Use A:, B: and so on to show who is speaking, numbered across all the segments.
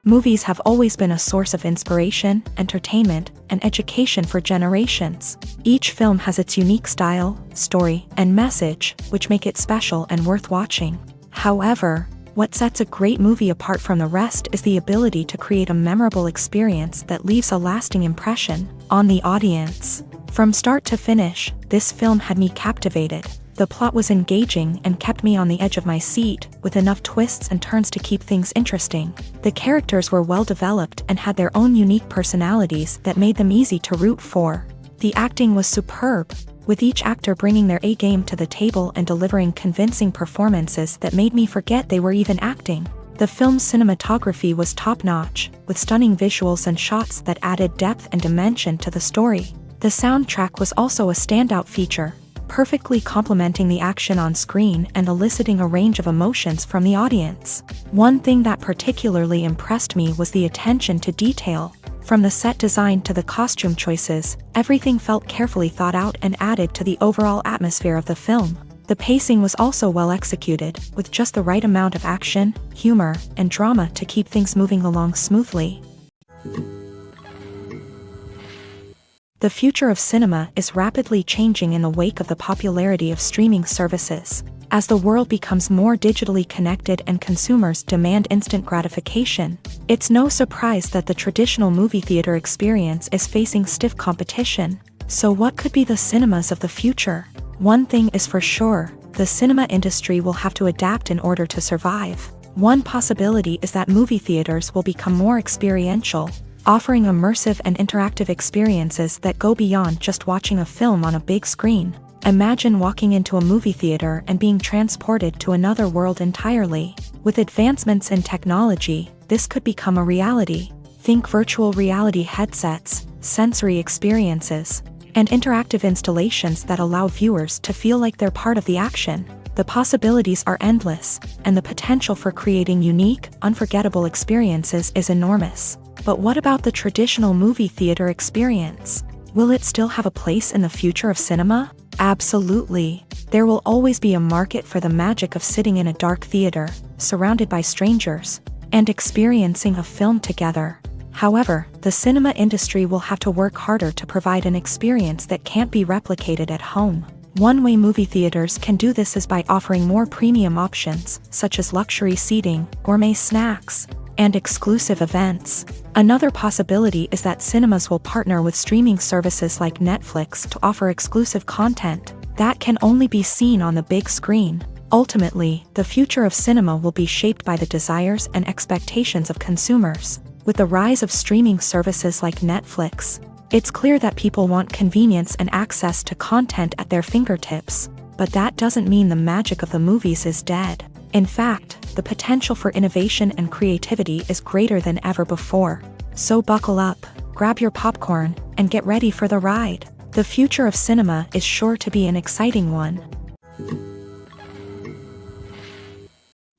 A: Movies have always been a source of inspiration, entertainment, and education for generations. Each film has its unique style, story, and message, which make it special and worth watching. However, what sets a great movie apart from the rest is the ability to create a memorable experience that leaves a lasting impression on the audience. From start to finish, this film had me captivated. The plot was engaging and kept me on the edge of my seat, with enough twists and turns to keep things interesting. The characters were well developed and had their own unique personalities that made them easy to root for. The acting was superb, with each actor bringing their A-game to the table and delivering convincing performances that made me forget they were even acting. The film's cinematography was top-notch, with stunning visuals and shots that added depth and dimension to the story. The soundtrack was also a standout feature, perfectly complementing the action on screen and eliciting a range of emotions from the audience. One thing that particularly impressed me was the attention to detail. From the set design to the costume choices, everything felt carefully thought out and added to the overall atmosphere of the film. The pacing was also well executed, with just the right amount of action, humor, and drama to keep things moving along smoothly. The future of cinema is rapidly changing in the wake of the popularity of streaming services. As the world becomes more digitally connected and consumers demand instant gratification, it's no surprise that the traditional movie theater experience is facing stiff competition. So what could be the cinemas of the future? One thing is for sure, the cinema industry will have to adapt in order to survive. One possibility is that movie theaters will become more experiential, offering immersive and interactive experiences that go beyond just watching a film on a big screen. Imagine walking into a movie theater and being transported to another world entirely. With advancements in technology, this could become a reality. Think virtual reality headsets, sensory experiences, and interactive installations that allow viewers to feel like they're part of the action. The possibilities are endless, and the potential for creating unique, unforgettable experiences is enormous. But what about the traditional movie theater experience? Will it still have a place in the future of cinema? Absolutely. There will always be a market for the magic of sitting in a dark theater, surrounded by strangers, and experiencing a film together. However, the cinema industry will have to work harder to provide an experience that can't be replicated at home. One way movie theaters can do this is by offering more premium options, such as luxury seating, gourmet snacks, and exclusive events. Another possibility is that cinemas will partner with streaming services like Netflix to offer exclusive content that can only be seen on the big screen. Ultimately, the future of cinema will be shaped by the desires and expectations of consumers. With the rise of streaming services like Netflix, it's clear that people want convenience and access to content at their fingertips. But that doesn't mean the magic of the movies is dead. In fact, the potential for innovation and creativity is greater than ever before. So buckle up, grab your popcorn, and get ready for the ride. The future of cinema is sure to be an exciting one.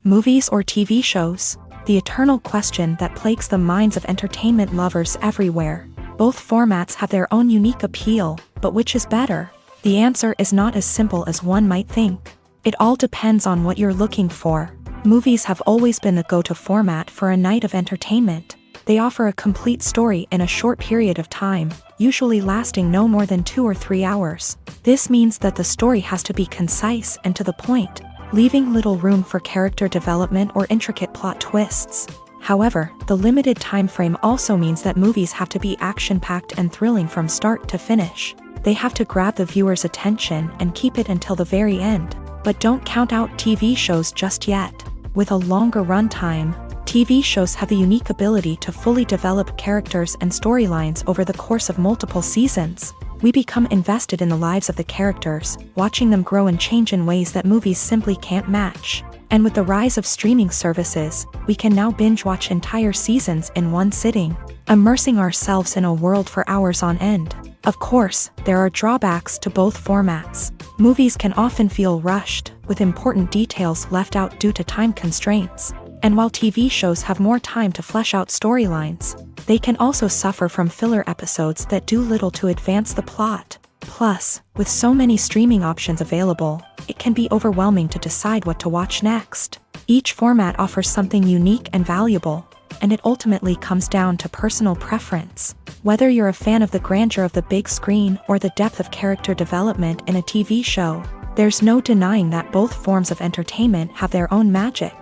A: Movies or TV shows? The eternal question that plagues the minds of entertainment lovers everywhere. Both formats have their own unique appeal, but which is better? The answer is not as simple as one might think. It all depends on what you're looking for. Movies have always been the go-to format for a night of entertainment. They offer a complete story in a short period of time, usually lasting no more than 2 or 3 hours. This means that the story has to be concise and to the point, leaving little room for character development or intricate plot twists. However, the limited time frame also means that movies have to be action-packed and thrilling from start to finish. They have to grab the viewer's attention and keep it until the very end. But don't count out TV shows just yet. With a longer runtime, TV shows have the unique ability to fully develop characters and storylines over the course of multiple seasons. We become invested in the lives of the characters, watching them grow and change in ways that movies simply can't match. And with the rise of streaming services, we can now binge-watch entire seasons in one sitting, immersing ourselves in a world for hours on end. Of course, there are drawbacks to both formats. Movies can often feel rushed, with important details left out due to time constraints. And while TV shows have more time to flesh out storylines, they can also suffer from filler episodes that do little to advance the plot. Plus, with so many streaming options available, it can be overwhelming to decide what to watch next. Each format offers something unique and valuable, and it ultimately comes down to personal preference. Whether you're a fan of the grandeur of the big screen or the depth of character development in a TV show, there's no denying that both forms of entertainment have their own magic.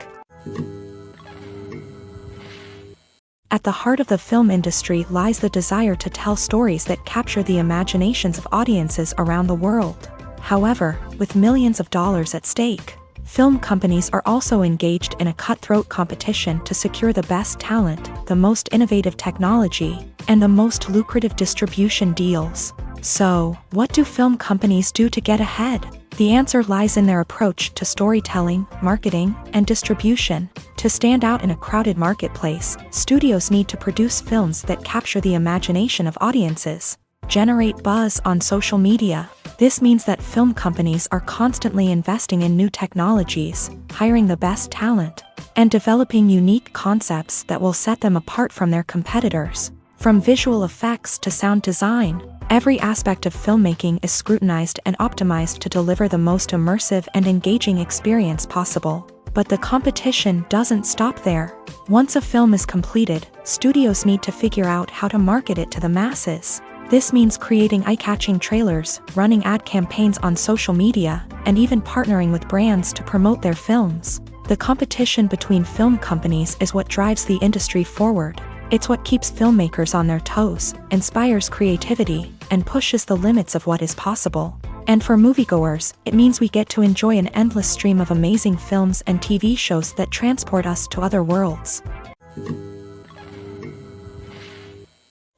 A: At the heart of the film industry lies the desire to tell stories that capture the imaginations of audiences around the world. However, with millions of dollars at stake, film companies are also engaged in a cutthroat competition to secure the best talent, the most innovative technology, and the most lucrative distribution deals. So, what do film companies do to get ahead? The answer lies in their approach to storytelling, marketing, and distribution. To stand out in a crowded marketplace, studios need to produce films that capture the imagination of audiences, generate buzz on social media. This means that film companies are constantly investing in new technologies, hiring the best talent, and developing unique concepts that will set them apart from their competitors. From visual effects to sound design, every aspect of filmmaking is scrutinized and optimized to deliver the most immersive and engaging experience possible. But the competition doesn't stop there. Once a film is completed, studios need to figure out how to market it to the masses. This means creating eye-catching trailers, running ad campaigns on social media, and even partnering with brands to promote their films. The competition between film companies is what drives the industry forward. It's what keeps filmmakers on their toes, inspires creativity, and pushes the limits of what is possible. And for moviegoers, it means we get to enjoy an endless stream of amazing films and TV shows that transport us to other worlds.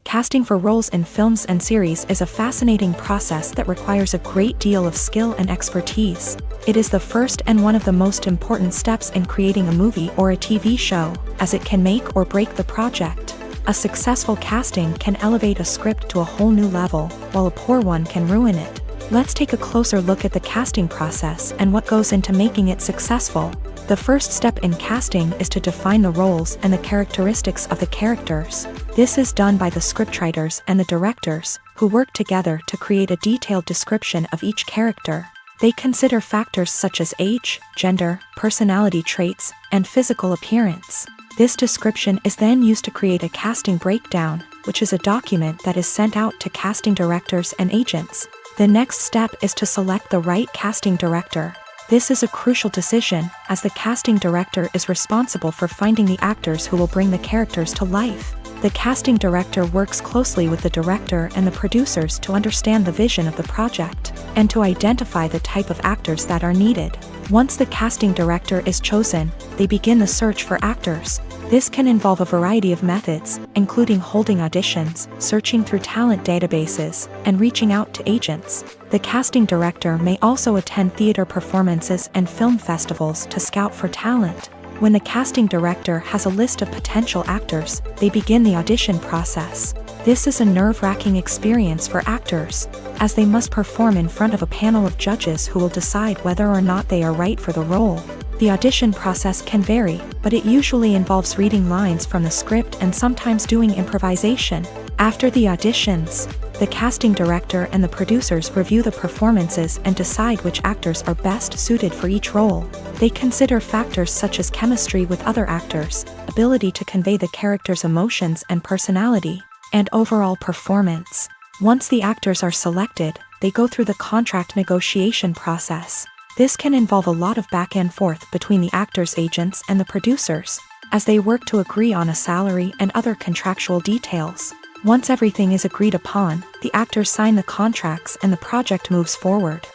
A: Casting for roles in films and series is a fascinating process that requires a great deal of skill and expertise. It is the first and one of the most important steps in creating a movie or a TV show, as it can make or break the project. A successful casting can elevate a script to a whole new level, while a poor one can ruin it. Let's take a closer look at the casting process and what goes into making it successful. The first step in casting is to define the roles and the characteristics of the characters. This is done by the scriptwriters and the directors, who work together to create a detailed description of each character. They consider factors such as age, gender, personality traits, and physical appearance. This description is then used to create a casting breakdown, which is a document that is sent out to casting directors and agents. The next step is to select the right casting director. This is a crucial decision, as the casting director is responsible for finding the actors who will bring the characters to life. The casting director works closely with the director and the producers to understand the vision of the project, and to identify the type of actors that are needed. Once the casting director is chosen, they begin the search for actors. This can involve a variety of methods, including holding auditions, searching through talent databases, and reaching out to agents. The casting director may also attend theater performances and film festivals to scout for talent. When the casting director has a list of potential actors, they begin the audition process. This is a nerve-wracking experience for actors, as they must perform in front of a panel of judges who will decide whether or not they are right for the role. The audition process can vary, but it usually involves reading lines from the script and sometimes doing improvisation. After the auditions, the casting director and the producers review the performances and decide which actors are best suited for each role. They consider factors such as chemistry with other actors, ability to convey the character's emotions and personality, and overall performance. Once the actors are selected, they go through the contract negotiation process. This can involve a lot of back and forth between the actors' agents and the producers, as they work to agree on a salary and other contractual details. Once everything is agreed upon, the actors sign the contracts and the project moves forward.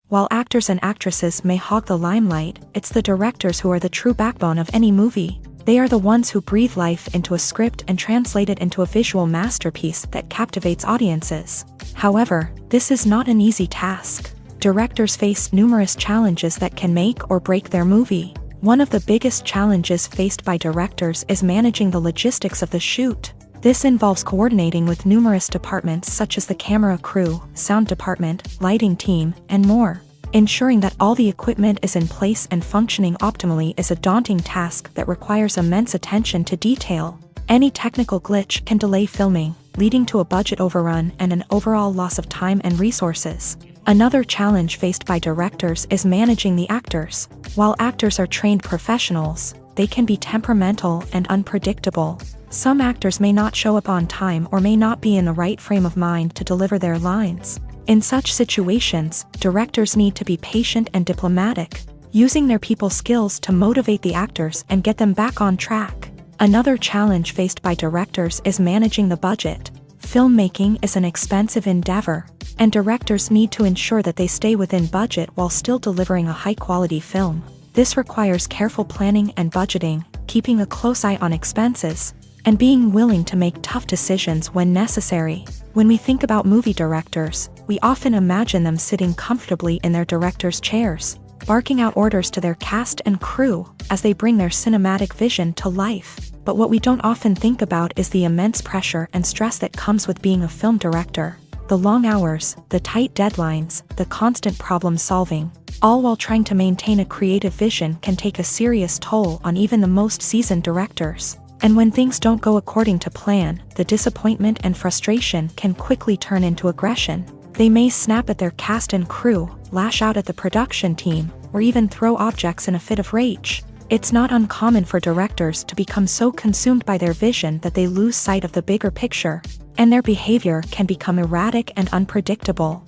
A: While actors and actresses may hog the limelight, it's the directors who are the true backbone of any movie. They are the ones who breathe life into a script and translate it into a visual masterpiece that captivates audiences. However, this is not an easy task. Directors face numerous challenges that can make or break their movie. One of the biggest challenges faced by directors is managing the logistics of the shoot. This involves coordinating with numerous departments such as the camera crew, sound department, lighting team, and more. Ensuring that all the equipment is in place and functioning optimally is a daunting task that requires immense attention to detail. Any technical glitch can delay filming, leading to a budget overrun and an overall loss of time and resources. Another challenge faced by directors is managing the actors. While actors are trained professionals, they can be temperamental and unpredictable. Some actors may not show up on time or may not be in the right frame of mind to deliver their lines. In such situations, directors need to be patient and diplomatic, using their people skills to motivate the actors and get them back on track. Another challenge faced by directors is managing the budget. Filmmaking is an expensive endeavor, and directors need to ensure that they stay within budget while still delivering a high-quality film. This requires careful planning and budgeting, keeping a close eye on expenses, and being willing to make tough decisions when necessary. When we think about movie directors, we often imagine them sitting comfortably in their director's chairs, barking out orders to their cast and crew as they bring their cinematic vision to life. But what we don't often think about is the immense pressure and stress that comes with being a film director. The long hours, the tight deadlines, the constant problem solving, all while trying to maintain a creative vision can take a serious toll on even the most seasoned directors. And when things don't go according to plan, the disappointment and frustration can quickly turn into aggression. They may snap at their cast and crew, lash out at the production team, or even throw objects in a fit of rage. It's not uncommon for directors to become so consumed by their vision that they lose sight of the bigger picture, and their behavior can become erratic and unpredictable.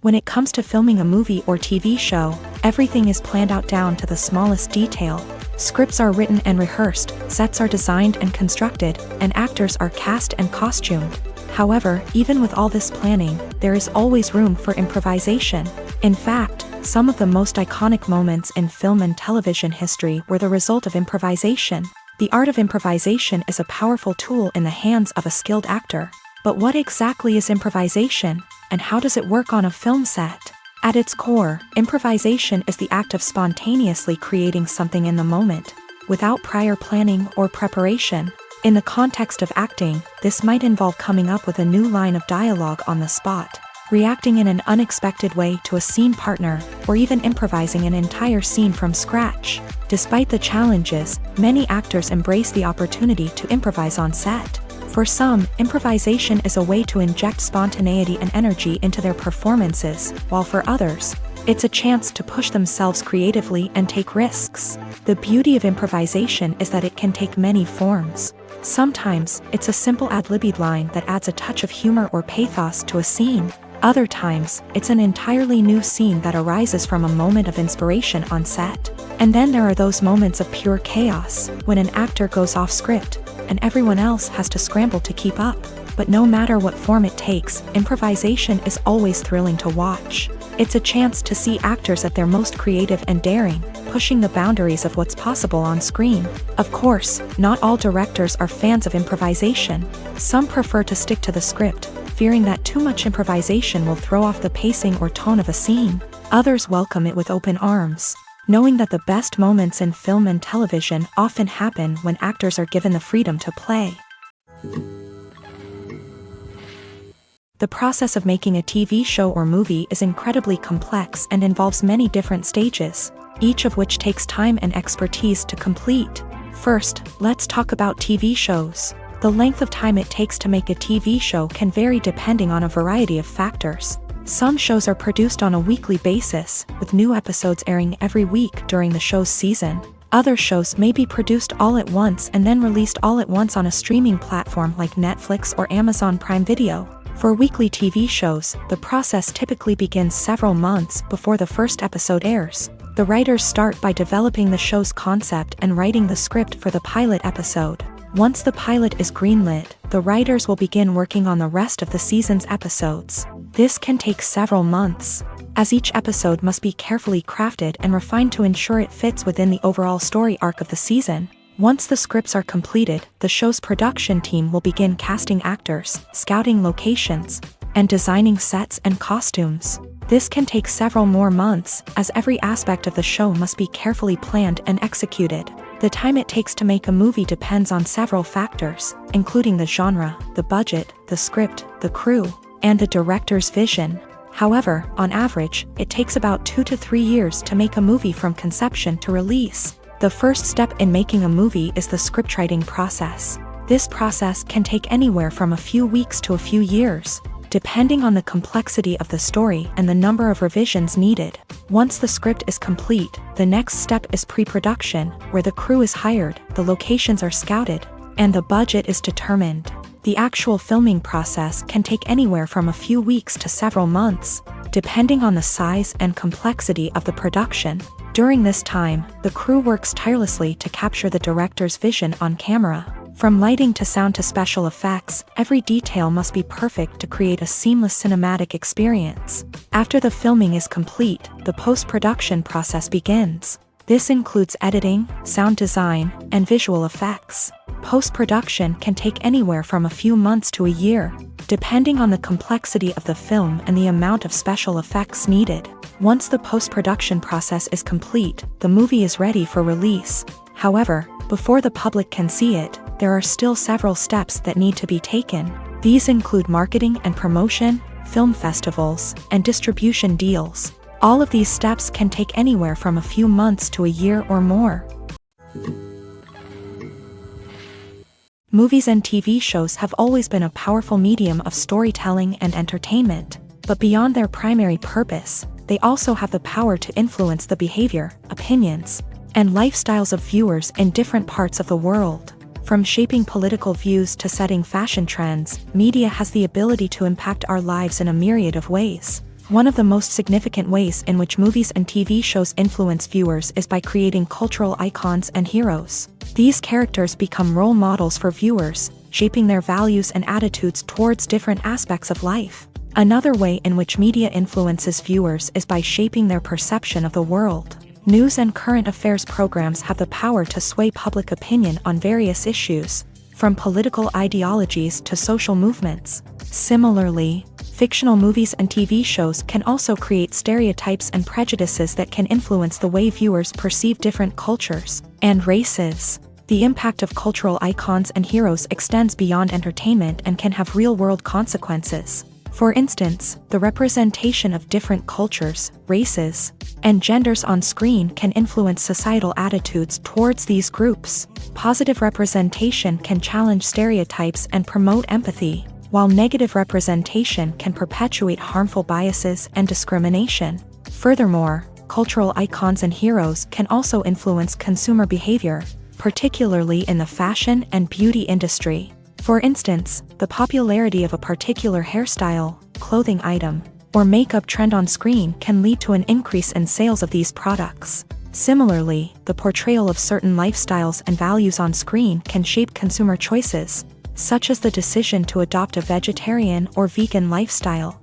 A: When it comes to filming a movie or TV show, everything is planned out down to the smallest detail. Scripts are written and rehearsed, sets are designed and constructed, and actors are cast and costumed. However, even with all this planning, there is always room for improvisation. In fact, some of the most iconic moments in film and television history were the result of improvisation. The art of improvisation is a powerful tool in the hands of a skilled actor. But what exactly is improvisation, and how does it work on a film set? At its core, improvisation is the act of spontaneously creating something in the moment, without prior planning or preparation. In the context of acting, this might involve coming up with a new line of dialogue on the spot, reacting in an unexpected way to a scene partner, or even improvising an entire scene from scratch. Despite the challenges, many actors embrace the opportunity to improvise on set. For some, improvisation is a way to inject spontaneity and energy into their performances, while for others, it's a chance to push themselves creatively and take risks. The beauty of improvisation is that it can take many forms. Sometimes, it's a simple ad-libbed line that adds a touch of humor or pathos to a scene. Other times, it's an entirely new scene that arises from a moment of inspiration on set. And then there are those moments of pure chaos, when an actor goes off script, and everyone else has to scramble to keep up. But no matter what form it takes, improvisation is always thrilling to watch. It's a chance to see actors at their most creative and daring, pushing the boundaries of what's possible on screen. Of course, not all directors are fans of improvisation. Some prefer to stick to the script, fearing that too much improvisation will throw off the pacing or tone of a scene. Others welcome it with open arms, knowing that the best moments in film and television often happen when actors are given the freedom to play. The process of making a TV show or movie is incredibly complex and involves many different stages, each of which takes time and expertise to complete. First, let's talk about TV shows. The length of time it takes to make a TV show can vary depending on a variety of factors. Some shows are produced on a weekly basis, with new episodes airing every week during the show's season. Other shows may be produced all at once and then released all at once on a streaming platform like Netflix or Amazon Prime Video. For weekly TV shows, the process typically begins several months before the first episode airs. The writers start by developing the show's concept and writing the script for the pilot episode. Once the pilot is greenlit, the writers will begin working on the rest of the season's episodes. This can take several months, as each episode must be carefully crafted and refined to ensure it fits within the overall story arc of the season. Once the scripts are completed, the show's production team will begin casting actors, scouting locations, and designing sets and costumes. This can take several more months, as every aspect of the show must be carefully planned and executed. The time it takes to make a movie depends on several factors, including the genre, the budget, the script, the crew, and the director's vision. However, on average, it takes about 2 to 3 years to make a movie from conception to release. The first step in making a movie is the scriptwriting process. This process can take anywhere from a few weeks to a few years. depending on the complexity of the story and the number of revisions needed. Once the script is complete, the next step is pre-production, where the crew is hired, the locations are scouted, and the budget is determined. The actual filming process can take anywhere from a few weeks to several months, depending on the size and complexity of the production. During this time, the crew works tirelessly to capture the director's vision on camera. From lighting to sound to special effects, every detail must be perfect to create a seamless cinematic experience. After the filming is complete, the post-production process begins. This includes editing, sound design, and visual effects. Post-production can take anywhere from a few months to a year, depending on the complexity of the film and the amount of special effects needed. Once the post-production process is complete, the movie is ready for release. However, before the public can see it, there are still several steps that need to be taken. These include marketing and promotion, film festivals, and distribution deals. All of these steps can take anywhere from a few months to a year or more. Movies and TV shows have always been a powerful medium of storytelling and entertainment, but beyond their primary purpose, they also have the power to influence the behavior, opinions, and lifestyles of viewers in different parts of the world. From shaping political views to setting fashion trends, media has the ability to impact our lives in a myriad of ways. One of the most significant ways in which movies and TV shows influence viewers is by creating cultural icons and heroes. These characters become role models for viewers, shaping their values and attitudes towards different aspects of life. Another way in which media influences viewers is by shaping their perception of the world. News and current affairs programs have the power to sway public opinion on various issues, from political ideologies to social movements. Similarly, fictional movies and TV shows can also create stereotypes and prejudices that can influence the way viewers perceive different cultures and races. The impact of cultural icons and heroes extends beyond entertainment and can have real-world consequences. For instance, the representation of different cultures, races, and genders on screen can influence societal attitudes towards these groups. Positive representation can challenge stereotypes and promote empathy, while negative representation can perpetuate harmful biases and discrimination. Furthermore, cultural icons and heroes can also influence consumer behavior, particularly in the fashion and beauty industry. For instance, the popularity of a particular hairstyle, clothing item, or makeup trend on screen can lead to an increase in sales of these products. Similarly, the portrayal of certain lifestyles and values on screen can shape consumer choices, such as the decision to adopt a vegetarian or vegan lifestyle.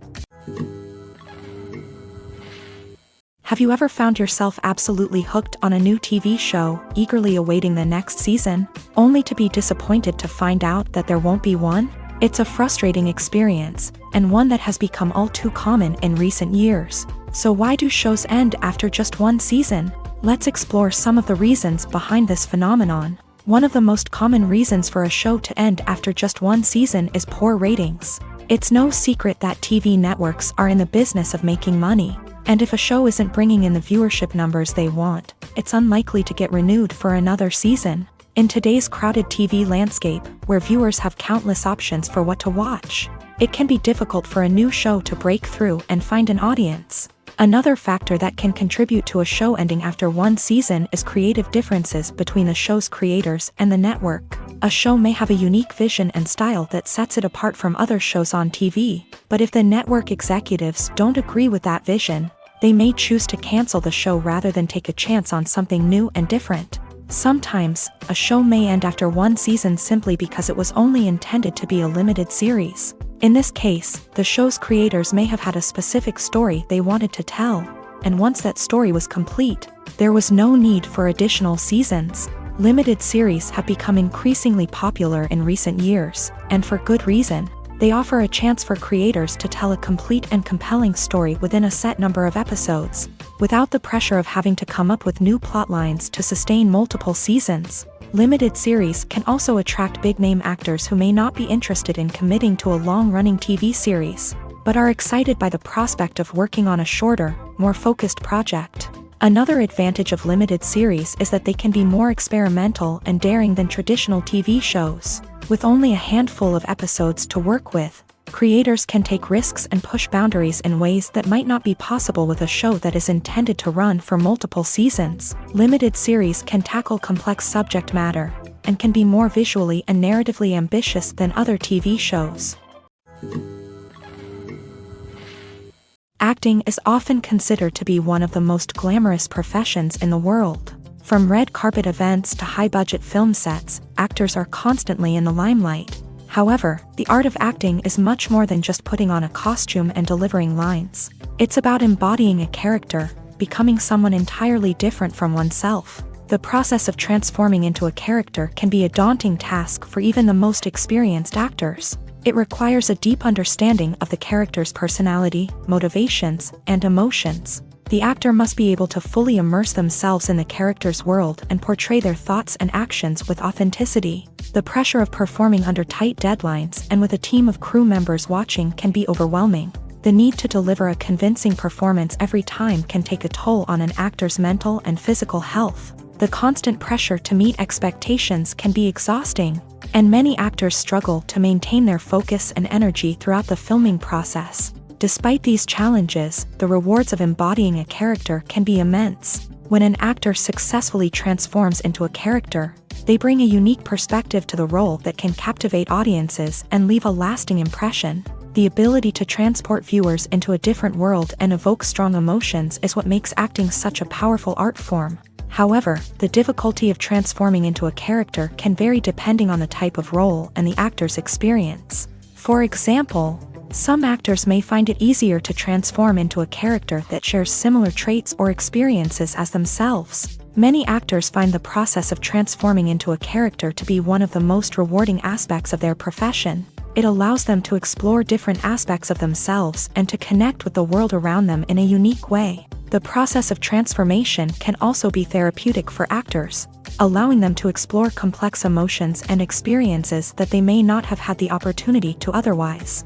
A: Have you ever found yourself absolutely hooked on a new TV show, eagerly awaiting the next season, only to be disappointed to find out that there won't be one? It's a frustrating experience, and one that has become all too common in recent years. So why do shows end after just one season? Let's explore some of the reasons behind this phenomenon. One of the most common reasons for a show to end after just one season is poor ratings. It's no secret that TV networks are in the business of making money. And if a show isn't bringing in the viewership numbers they want, it's unlikely to get renewed for another season. In today's crowded TV landscape, where viewers have countless options for what to watch, it can be difficult for a new show to break through and find an audience. Another factor that can contribute to a show ending after one season is creative differences between the show's creators and the network. A show may have a unique vision and style that sets it apart from other shows on TV, but if the network executives don't agree with that vision, they may choose to cancel the show rather than take a chance on something new and different. Sometimes, a show may end after one season simply because it was only intended to be a limited series. In this case, the show's creators may have had a specific story they wanted to tell, and once that story was complete, there was no need for additional seasons. Limited series have become increasingly popular in recent years, and for good reason. They offer a chance for creators to tell a complete and compelling story within a set number of episodes, without the pressure of having to come up with new plotlines to sustain multiple seasons. Limited series can also attract big-name actors who may not be interested in committing to a long-running TV series, but are excited by the prospect of working on a shorter, more focused project. Another advantage of limited series is that they can be more experimental and daring than traditional TV shows. With only a handful of episodes to work with, Creators can take risks and push boundaries in ways that might not be possible with a show that is intended to run for multiple seasons. Limited series can tackle complex subject matter and can be more visually and narratively ambitious than other TV shows. Acting is often considered to be one of the most glamorous professions in the world. From red carpet events to high-budget film sets, actors are constantly in the limelight. However, the art of acting is much more than just putting on a costume and delivering lines. It's about embodying a character, becoming someone entirely different from oneself. The process of transforming into a character can be a daunting task for even the most experienced actors. It requires a deep understanding of the character's personality, motivations, and emotions. The actor must be able to fully immerse themselves in the character's world and portray their thoughts and actions with authenticity. The pressure of performing under tight deadlines and with a team of crew members watching can be overwhelming. The need to deliver a convincing performance every time can take a toll on an actor's mental and physical health. The constant pressure to meet expectations can be exhausting, and many actors struggle to maintain their focus and energy throughout the filming process. Despite these challenges, the rewards of embodying a character can be immense. When an actor successfully transforms into a character, they bring a unique perspective to the role that can captivate audiences and leave a lasting impression. The ability to transport viewers into a different world and evoke strong emotions is what makes acting such a powerful art form. However, the difficulty of transforming into a character can vary depending on the type of role and the actor's experience. For example, some actors may find it easier to transform into a character that shares similar traits or experiences as themselves. Many actors find the process of transforming into a character to be one of the most rewarding aspects of their profession. It allows them to explore different aspects of themselves and to connect with the world around them in a unique way. The process of transformation can also be therapeutic for actors, allowing them to explore complex emotions and experiences that they may not have had the opportunity to otherwise.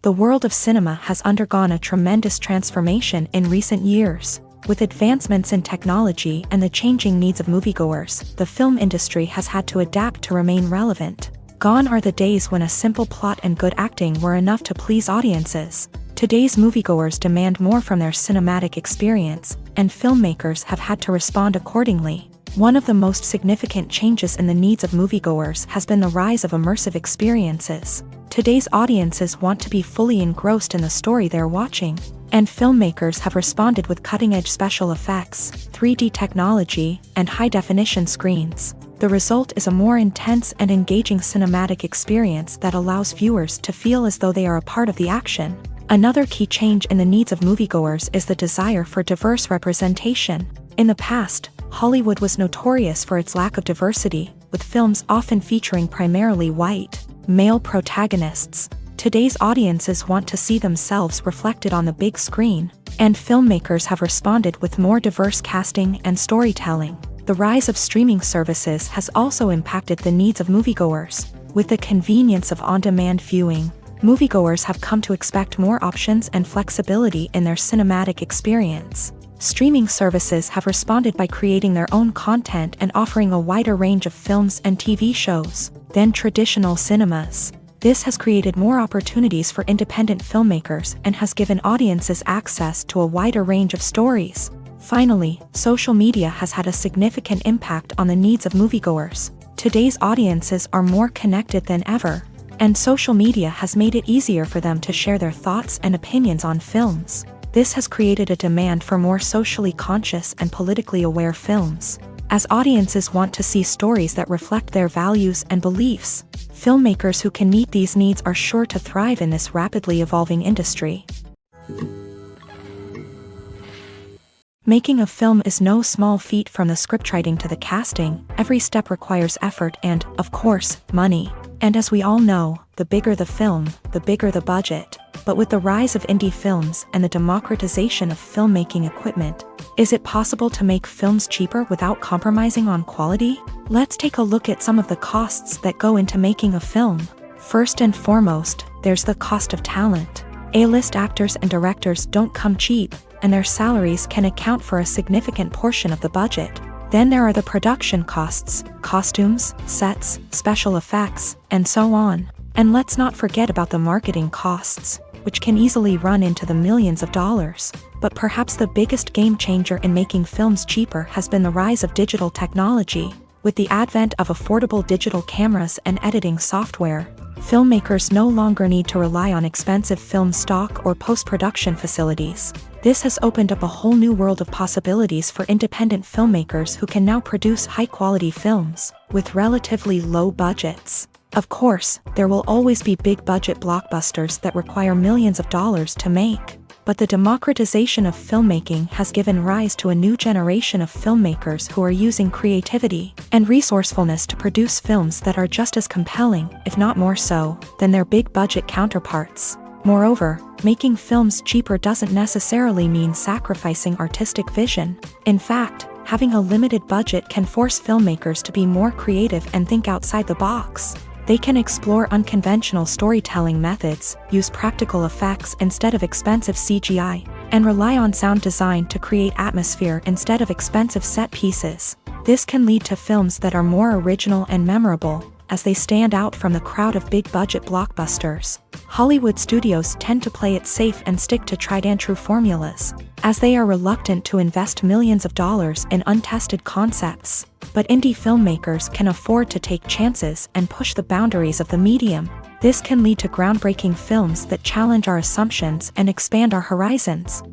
A: The world of cinema has undergone a tremendous transformation in recent years. With advancements in technology and the changing needs of moviegoers, the film industry has had to adapt to remain relevant. Gone are the days when a simple plot and good acting were enough to please audiences. Today's moviegoers demand more from their cinematic experience, and filmmakers have had to respond accordingly. One of the most significant changes in the needs of moviegoers has been the rise of immersive experiences. Today's audiences want to be fully engrossed in the story they're watching, and filmmakers have responded with cutting-edge special effects, 3D technology, and high-definition screens. The result is a more intense and engaging cinematic experience that allows viewers to feel as though they are a part of the action. Another key change in the needs of moviegoers is the desire for diverse representation. In the past, Hollywood was notorious for its lack of diversity, with films often featuring primarily white, male protagonists. Today's audiences want to see themselves reflected on the big screen, and filmmakers have responded with more diverse casting and storytelling. The rise of streaming services has also impacted the needs of moviegoers. With the convenience of on-demand viewing, moviegoers have come to expect more options and flexibility in their cinematic experience. Streaming services have responded by creating their own content and offering a wider range of films and TV shows than traditional cinemas. This has created more opportunities for independent filmmakers and has given audiences access to a wider range of stories. Finally, social media has had a significant impact on the needs of moviegoers. Today's audiences are more connected than ever, and social media has made it easier for them to share their thoughts and opinions on films. This has created a demand for more socially conscious and politically aware films. As audiences want to see stories that reflect their values and beliefs, filmmakers who can meet these needs are sure to thrive in this rapidly evolving industry. Making a film is no small feat. From the scriptwriting to the casting, every step requires effort and, of course, money. And as we all know, the bigger the film, the bigger the budget. But with the rise of indie films and the democratization of filmmaking equipment, is it possible to make films cheaper without compromising on quality? Let's take a look at some of the costs that go into making a film. First and foremost, there's the cost of talent. A-list actors and directors don't come cheap, and their salaries can account for a significant portion of the budget. Then there are the production costs, costumes, sets, special effects, and so on. And let's not forget about the marketing costs, which can easily run into the millions of dollars. But perhaps the biggest game changer in making films cheaper has been the rise of digital technology. With the advent of affordable digital cameras and editing software, filmmakers no longer need to rely on expensive film stock or post-production facilities. This has opened up a whole new world of possibilities for independent filmmakers who can now produce high-quality films with relatively low budgets. Of course, there will always be big-budget blockbusters that require millions of dollars to make. But the democratization of filmmaking has given rise to a new generation of filmmakers who are using creativity and resourcefulness to produce films that are just as compelling, if not more so, than their big-budget counterparts. Moreover, making films cheaper doesn't necessarily mean sacrificing artistic vision. In fact, having a limited budget can force filmmakers to be more creative and think outside the box. They can explore unconventional storytelling methods, use practical effects instead of expensive CGI, and rely on sound design to create atmosphere instead of expensive set pieces. This can lead to films that are more original and memorable, as they stand out from the crowd of big-budget blockbusters. Hollywood studios tend to play it safe and stick to tried-and-true formulas, as they are reluctant to invest millions of dollars in untested concepts. But indie filmmakers can afford to take chances and push the boundaries of the medium. This can lead to groundbreaking films that challenge our assumptions and expand our horizons.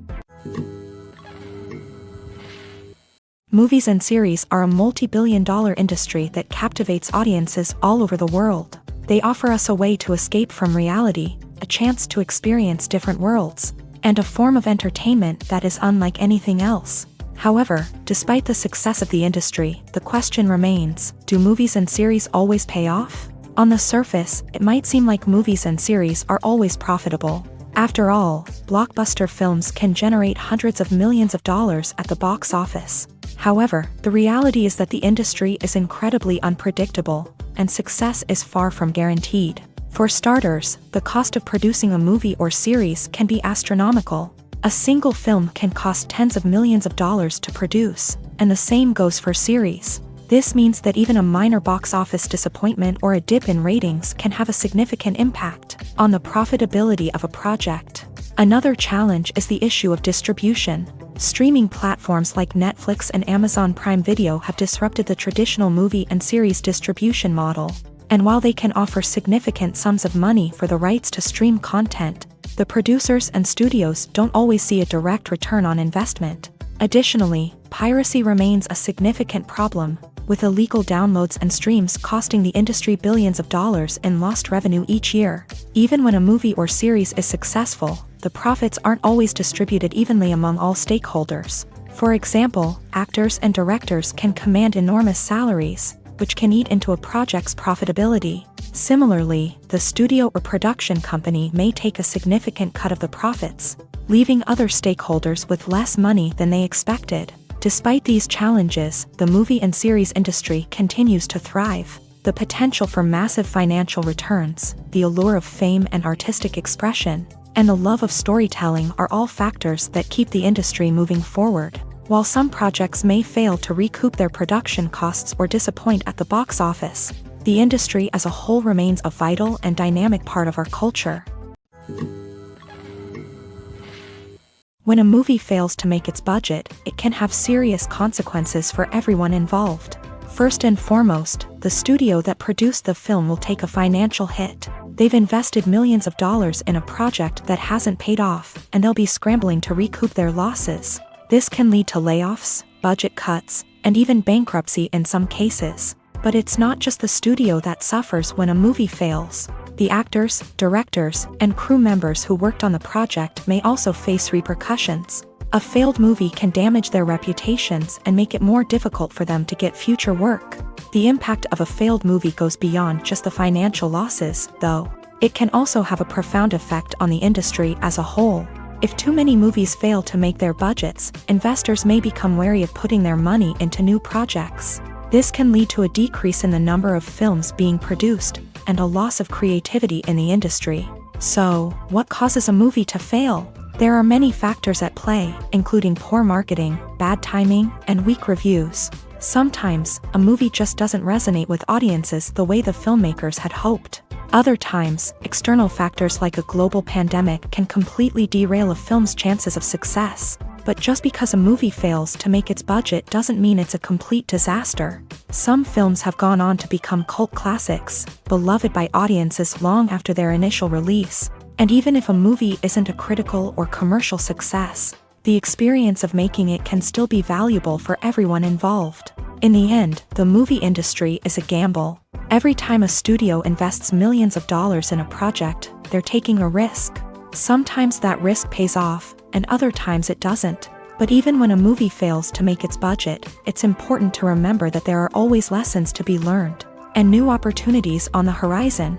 A: Movies and series are a multi-billion-dollar industry that captivates audiences all over the world. They offer us a way to escape from reality, a chance to experience different worlds, and a form of entertainment that is unlike anything else. However, despite the success of the industry, the question remains, do movies and series always pay off? On the surface, it might seem like movies and series are always profitable. After all, blockbuster films can generate hundreds of millions of dollars at the box office. However, the reality is that the industry is incredibly unpredictable, and success is far from guaranteed. For starters, the cost of producing a movie or series can be astronomical. A single film can cost tens of millions of dollars to produce, and the same goes for series. This means that even a minor box office disappointment or a dip in ratings can have a significant impact on the profitability of a project. Another challenge is the issue of distribution. Streaming platforms like Netflix and Amazon Prime Video have disrupted the traditional movie and series distribution model. And while they can offer significant sums of money for the rights to stream content, the producers and studios don't always see a direct return on investment. Additionally, piracy remains a significant problem, with illegal downloads and streams costing the industry billions of dollars in lost revenue each year. Even when a movie or series is successful, the profits aren't always distributed evenly among all stakeholders. For example, actors and directors can command enormous salaries, which can eat into a project's profitability. Similarly, the studio or production company may take a significant cut of the profits, leaving other stakeholders with less money than they expected. Despite these challenges, the movie and series industry continues to thrive. The potential for massive financial returns, the allure of fame and artistic expression, and the love of storytelling are all factors that keep the industry moving forward. While some projects may fail to recoup their production costs or disappoint at the box office, the industry as a whole remains a vital and dynamic part of our culture. When a movie fails to make its budget, it can have serious consequences for everyone involved. First and foremost, the studio that produced the film will take a financial hit. They've invested millions of dollars in a project that hasn't paid off, and they'll be scrambling to recoup their losses. This can lead to layoffs, budget cuts, and even bankruptcy in some cases. But it's not just the studio that suffers when a movie fails. The actors, directors, and crew members who worked on the project may also face repercussions. A failed movie can damage their reputations and make it more difficult for them to get future work. The impact of a failed movie goes beyond just the financial losses, though. It can also have a profound effect on the industry as a whole. If too many movies fail to make their budgets, investors may become wary of putting their money into new projects. This can lead to a decrease in the number of films being produced, and a loss of creativity in the industry. So, what causes a movie to fail? There are many factors at play, including poor marketing, bad timing, and weak reviews. Sometimes, a movie just doesn't resonate with audiences the way the filmmakers had hoped. Other times, external factors like a global pandemic can completely derail a film's chances of success. But just because a movie fails to make its budget doesn't mean it's a complete disaster. Some films have gone on to become cult classics, beloved by audiences long after their initial release. And even if a movie isn't a critical or commercial success, the experience of making it can still be valuable for everyone involved. In the end, the movie industry is a gamble. Every time a studio invests millions of dollars in a project, they're taking a risk. Sometimes that risk pays off, and other times it doesn't. But even when a movie fails to make its budget, it's important to remember that there are always lessons to be learned, and new opportunities on the horizon.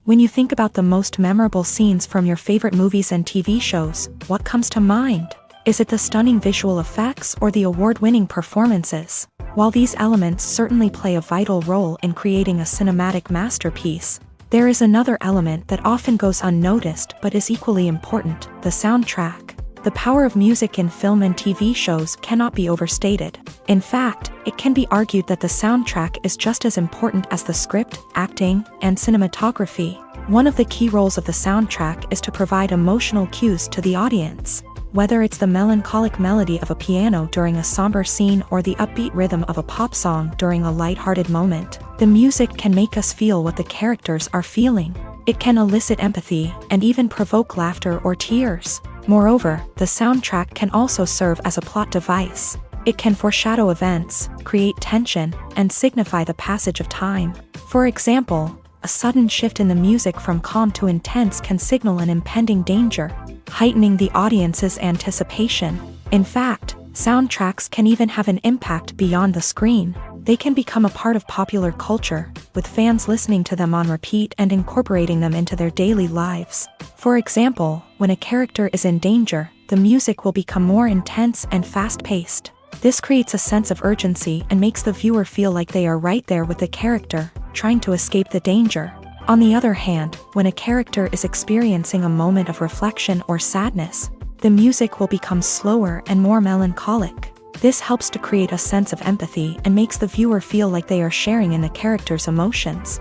A: When you think about the most memorable scenes from your favorite movies and TV shows, what comes to mind? Is it the stunning visual effects or the award-winning performances? While these elements certainly play a vital role in creating a cinematic masterpiece, there is another element that often goes unnoticed but is equally important: the soundtrack. The power of music in film and TV shows cannot be overstated. In fact, it can be argued that the soundtrack is just as important as the script, acting, and cinematography. One of the key roles of the soundtrack is to provide emotional cues to the audience. Whether it's the melancholic melody of a piano during a somber scene or the upbeat rhythm of a pop song during a light-hearted moment, the music can make us feel what the characters are feeling. It can elicit empathy and even provoke laughter or tears. Moreover, the soundtrack can also serve as a plot device. It can foreshadow events, create tension, and signify the passage of time. For example, a sudden shift in the music from calm to intense can signal an impending danger, heightening the audience's anticipation. In fact, soundtracks can even have an impact beyond the screen. They can become a part of popular culture, with fans listening to them on repeat and incorporating them into their daily lives. For example, when a character is in danger, the music will become more intense and fast-paced. This creates a sense of urgency and makes the viewer feel like they are right there with the character, trying to escape the danger. On the other hand, when a character is experiencing a moment of reflection or sadness, the music will become slower and more melancholic. This helps to create a sense of empathy and makes the viewer feel like they are sharing in the character's emotions.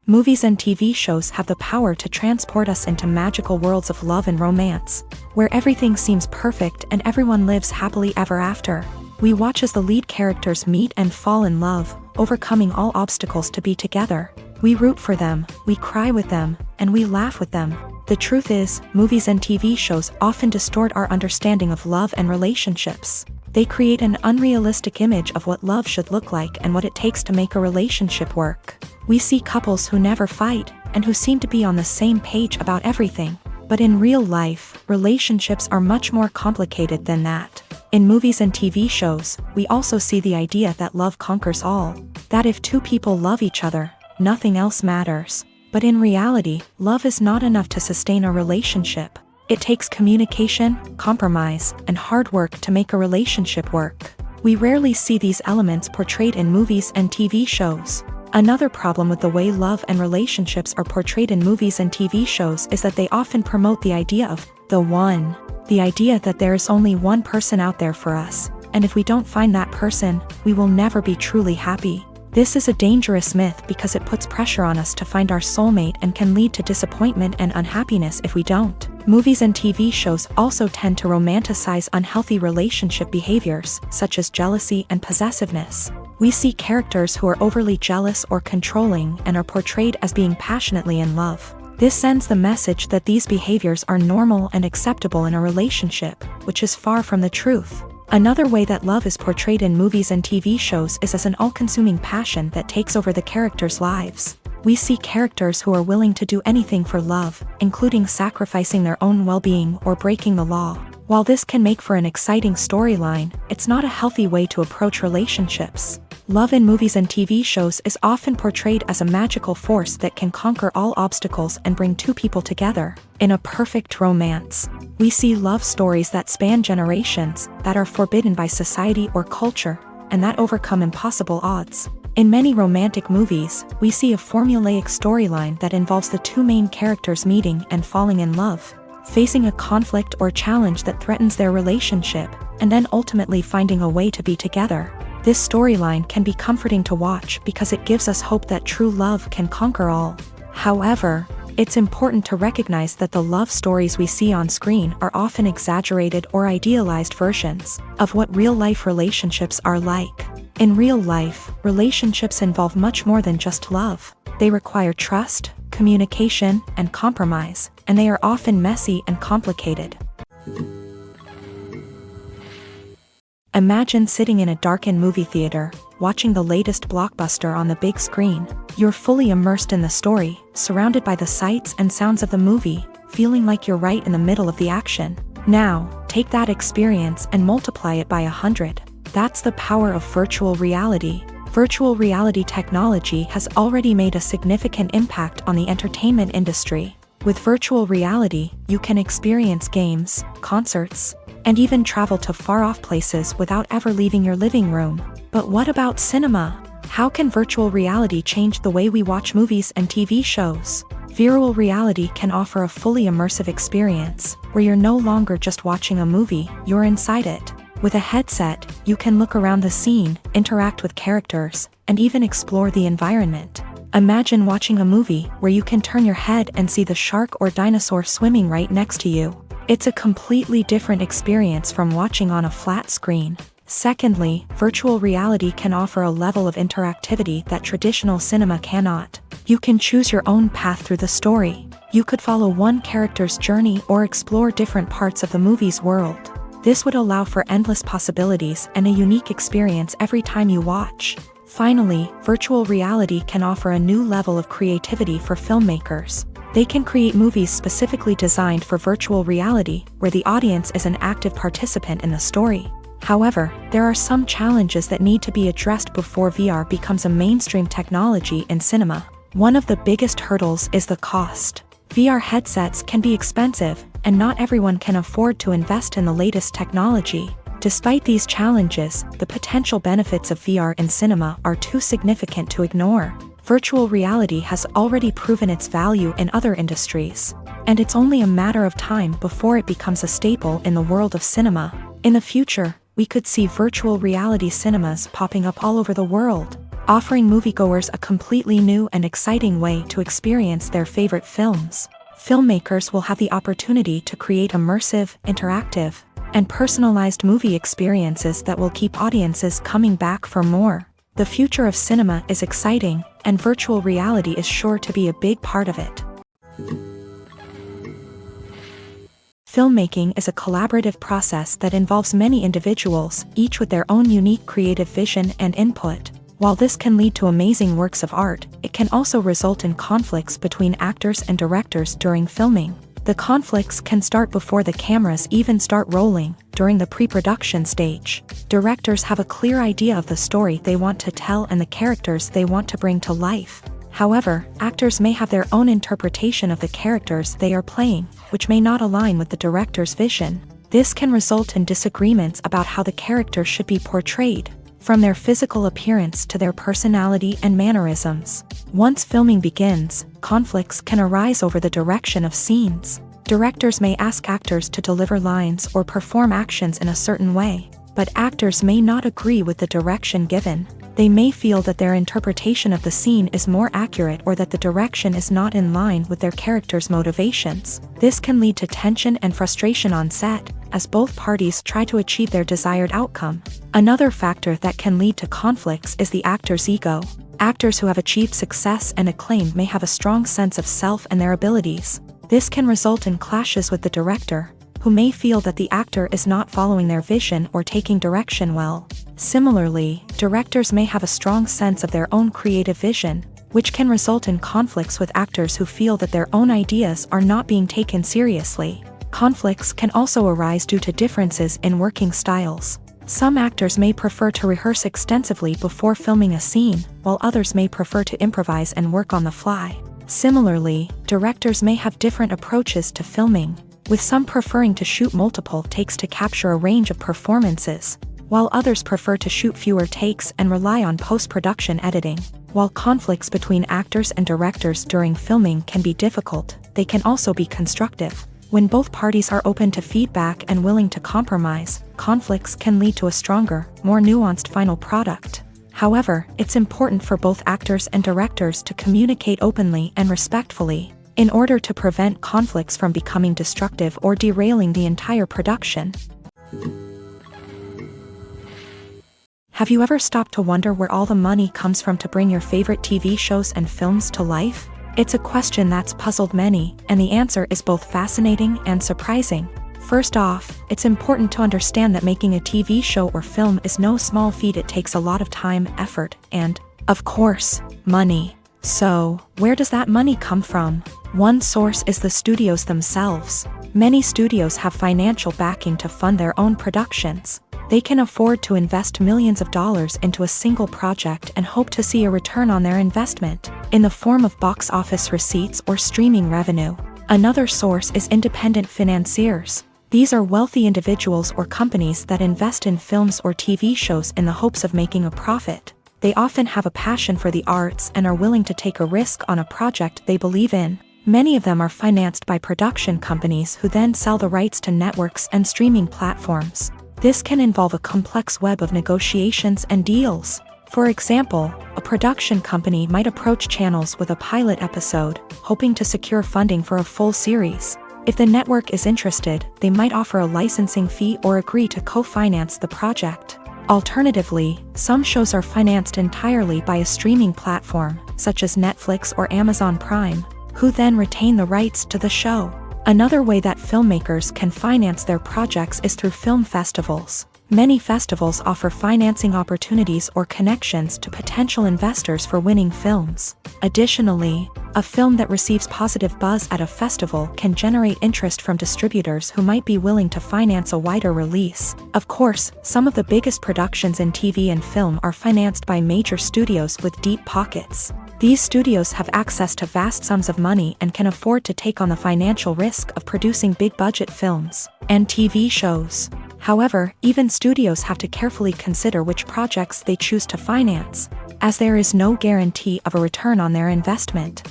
A: Movies and TV shows have the power to transport us into magical worlds of love and romance, where everything seems perfect and everyone lives happily ever after. We watch as the lead characters meet and fall in love, overcoming all obstacles to be together. We root for them, we cry with them, and we laugh with them. The truth is, movies and TV shows often distort our understanding of love and relationships. They create an unrealistic image of what love should look like and what it takes to make a relationship work. We see couples who never fight, and who seem to be on the same page about everything. But in real life, relationships are much more complicated than that. In movies and TV shows, we also see the idea that love conquers all. That if two people love each other, nothing else matters. But in reality, love is not enough to sustain a relationship. It takes communication, compromise, and hard work to make a relationship work. We rarely see these elements portrayed in movies and TV shows. Another problem with the way love and relationships are portrayed in movies and TV shows is that they often promote the idea of the one. The idea that there is only one person out there for us, and if we don't find that person, we will never be truly happy. This is a dangerous myth because it puts pressure on us to find our soulmate and can lead to disappointment and unhappiness if we don't. Movies and TV shows also tend to romanticize unhealthy relationship behaviors, such as jealousy and possessiveness. We see characters who are overly jealous or controlling and are portrayed as being passionately in love. This sends the message that these behaviors are normal and acceptable in a relationship, which is far from the truth. Another way that love is portrayed in movies and TV shows is as an all-consuming passion that takes over the characters' lives. We see characters who are willing to do anything for love, including sacrificing their own well-being or breaking the law. While this can make for an exciting storyline, it's not a healthy way to approach relationships. Love in movies and TV shows is often portrayed as a magical force that can conquer all obstacles and bring two people together. In a perfect romance, we see love stories that span generations, that are forbidden by society or culture, and that overcome impossible odds. In many romantic movies, we see a formulaic storyline that involves the two main characters meeting and falling in love. facing a conflict or challenge that threatens their relationship, and then ultimately finding a way to be together. This storyline can be comforting to watch because it gives us hope that true love can conquer all. However, it's important to recognize that the love stories we see on screen are often exaggerated or idealized versions of what real-life relationships are like. In real life, relationships involve much more than just love. They require trust, communication, and compromise, and they are often messy and complicated. Imagine sitting in a darkened movie theater, watching the latest blockbuster on the big screen. You're fully immersed in the story, surrounded by the sights and sounds of the movie, feeling like you're right in the middle of the action. Now, take that experience and multiply it by 100. That's the power of virtual reality. Virtual reality technology has already made a significant impact on the entertainment industry. With virtual reality, you can experience games, concerts, and even travel to far-off places without ever leaving your living room. But what about cinema? How can virtual reality change the way we watch movies and TV shows? Virtual reality can offer a fully immersive experience, where you're no longer just watching a movie, you're inside it. With a headset, you can look around the scene, interact with characters, and even explore the environment. Imagine watching a movie where you can turn your head and see the shark or dinosaur swimming right next to you. It's a completely different experience from watching on a flat screen. Secondly, virtual reality can offer a level of interactivity that traditional cinema cannot. You can choose your own path through the story. You could follow one character's journey or explore different parts of the movie's world. This would allow for endless possibilities and a unique experience every time you watch. Finally, virtual reality can offer a new level of creativity for filmmakers. They can create movies specifically designed for virtual reality, where the audience is an active participant in the story. However, there are some challenges that need to be addressed before VR becomes a mainstream technology in cinema. One of the biggest hurdles is the cost. VR headsets can be expensive, and not everyone can afford to invest in the latest technology. Despite these challenges, the potential benefits of VR in cinema are too significant to ignore. Virtual reality has already proven its value in other industries, and it's only a matter of time before it becomes a staple in the world of cinema. In the future, we could see virtual reality cinemas popping up all over the world, offering moviegoers a completely new and exciting way to experience their favorite films. Filmmakers will have the opportunity to create immersive, interactive, and personalized movie experiences that will keep audiences coming back for more. The future of cinema is exciting, and virtual reality is sure to be a big part of it. Filmmaking is a collaborative process that involves many individuals, each with their own unique creative vision and input. While this can lead to amazing works of art, it can also result in conflicts between actors and directors during filming. The conflicts can start before the cameras even start rolling, during the pre-production stage. Directors have a clear idea of the story they want to tell and the characters they want to bring to life. However, actors may have their own interpretation of the characters they are playing, which may not align with the director's vision. This can result in disagreements about how the character should be portrayed, from their physical appearance to their personality and mannerisms. Once filming begins, conflicts can arise over the direction of scenes. Directors may ask actors to deliver lines or perform actions in a certain way, but actors may not agree with the direction given. They may feel that their interpretation of the scene is more accurate or that the direction is not in line with their character's motivations. This can lead to tension and frustration on set, as both parties try to achieve their desired outcome. Another factor that can lead to conflicts is the actor's ego. Actors who have achieved success and acclaim may have a strong sense of self and their abilities. This can result in clashes with the director, who may feel that the actor is not following their vision or taking direction well. Similarly, directors may have a strong sense of their own creative vision, which can result in conflicts with actors who feel that their own ideas are not being taken seriously. Conflicts can also arise due to differences in working styles. Some actors may prefer to rehearse extensively before filming a scene, while others may prefer to improvise and work on the fly. Similarly, directors may have different approaches to filming, with some preferring to shoot multiple takes to capture a range of performances, while others prefer to shoot fewer takes and rely on post-production editing. While conflicts between actors and directors during filming can be difficult, they can also be constructive. When both parties are open to feedback and willing to compromise, conflicts can lead to a stronger, more nuanced final product. However, it's important for both actors and directors to communicate openly and respectfully, in order to prevent conflicts from becoming destructive or derailing the entire production. Have you ever stopped to wonder where all the money comes from to bring your favorite TV shows and films to life? It's a question that's puzzled many, and the answer is both fascinating and surprising. First off, it's important to understand that making a TV show or film is no small feat. It takes a lot of time, effort, and, of course, money. So, where does that money come from? One source is the studios themselves. Many studios have financial backing to fund their own productions. They can afford to invest millions of dollars into a single project and hope to see a return on their investment, in the form of box office receipts or streaming revenue. Another source is independent financiers. These are wealthy individuals or companies that invest in films or TV shows in the hopes of making a profit. They often have a passion for the arts and are willing to take a risk on a project they believe in. Many of them are financed by production companies who then sell the rights to networks and streaming platforms. This can involve a complex web of negotiations and deals. For example, a production company might approach channels with a pilot episode, hoping to secure funding for a full series. If the network is interested, they might offer a licensing fee or agree to co-finance the project. Alternatively, some shows are financed entirely by a streaming platform, such as Netflix or Amazon Prime, who then retain the rights to the show. Another way that filmmakers can finance their projects is through film festivals. Many festivals offer financing opportunities or connections to potential investors for winning films. Additionally, a film that receives positive buzz at a festival can generate interest from distributors who might be willing to finance a wider release. Of course, some of the biggest productions in TV and film are financed by major studios with deep pockets. These studios have access to vast sums of money and can afford to take on the financial risk of producing big-budget films and TV shows. However, even studios have to carefully consider which projects they choose to finance, as there is no guarantee of a return on their investment.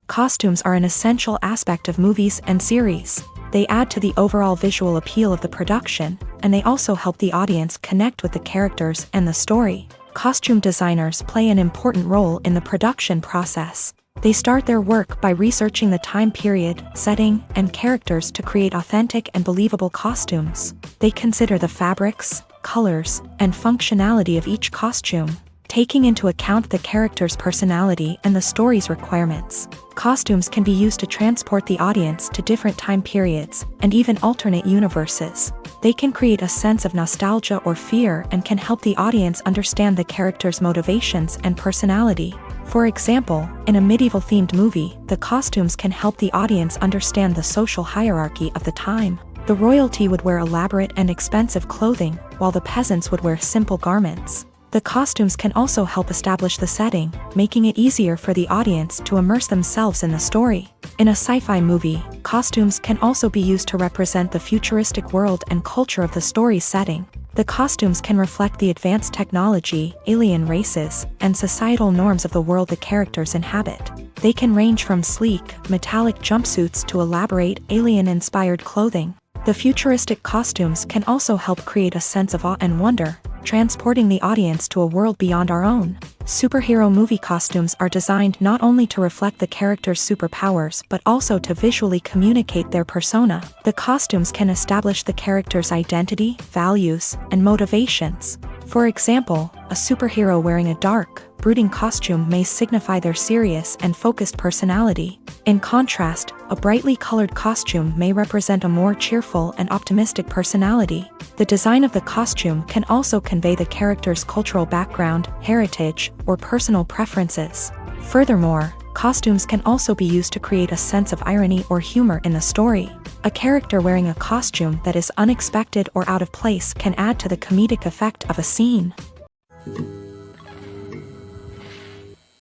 A: Costumes are an essential aspect of movies and series. They add to the overall visual appeal of the production, and they also help the audience connect with the characters and the story. Costume designers play an important role in the production process. They start their work by researching the time period, setting, and characters to create authentic and believable costumes. They consider the fabrics, colors, and functionality of each costume, taking into account the character's personality and the story's requirements. Costumes can be used to transport the audience to different time periods, and even alternate universes. They can create a sense of nostalgia or fear and can help the audience understand the character's motivations and personality. For example, in a medieval-themed movie, the costumes can help the audience understand the social hierarchy of the time. The royalty would wear elaborate and expensive clothing, while the peasants would wear simple garments. The costumes can also help establish the setting, making it easier for the audience to immerse themselves in the story. In a sci-fi movie, costumes can also be used to represent the futuristic world and culture of the story's setting. The costumes can reflect the advanced technology, alien races, and societal norms of the world the characters inhabit. They can range from sleek, metallic jumpsuits to elaborate, alien-inspired clothing. The futuristic costumes can also help create a sense of awe and wonder, transporting the audience to a world beyond our own. Superhero movie costumes are designed not only to reflect the character's superpowers but also to visually communicate their persona. The costumes can establish the character's identity, values, and motivations. For example, a superhero wearing a dark, brooding costume may signify their serious and focused personality. In contrast, a brightly colored costume may represent a more cheerful and optimistic personality. The design of the costume can also convey the character's cultural background, heritage, or personal preferences. Furthermore, costumes can also be used to create a sense of irony or humor in the story. A character wearing a costume that is unexpected or out of place can add to the comedic effect of a scene.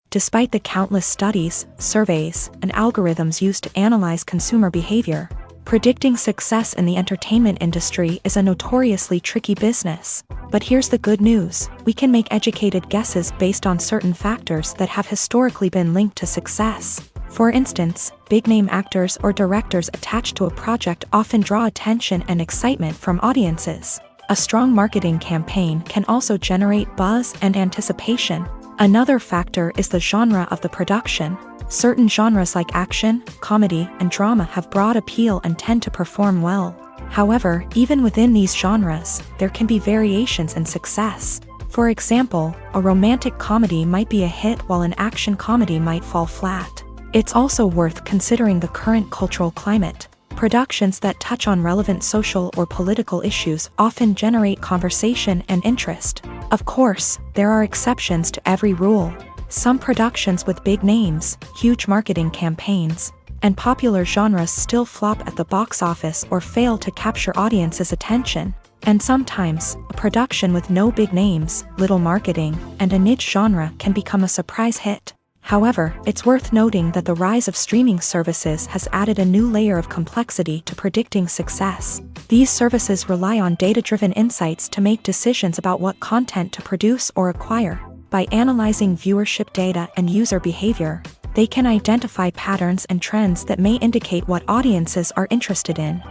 A: Despite the countless studies, surveys, and algorithms used to analyze consumer behavior, predicting success in the entertainment industry is a notoriously tricky business. But here's the good news: we can make educated guesses based on certain factors that have historically been linked to success. For instance, big-name actors or directors attached to a project often draw attention and excitement from audiences. A strong marketing campaign can also generate buzz and anticipation. Another factor is the genre of the production. Certain genres like action, comedy, and drama have broad appeal and tend to perform well. However, even within these genres, there can be variations in success. For example, a romantic comedy might be a hit while an action comedy might fall flat. It's also worth considering the current cultural climate. Productions that touch on relevant social or political issues often generate conversation and interest. Of course, there are exceptions to every rule. Some productions with big names, huge marketing campaigns, and popular genres still flop at the box office or fail to capture audiences' attention. And sometimes, a production with no big names, little marketing, and a niche genre can become a surprise hit. However, it's worth noting that the rise of streaming services has added a new layer of complexity to predicting success. These services rely on data-driven insights to make decisions about what content to produce or acquire. By analyzing viewership data and user behavior, they can identify patterns and trends that may indicate what audiences are interested in.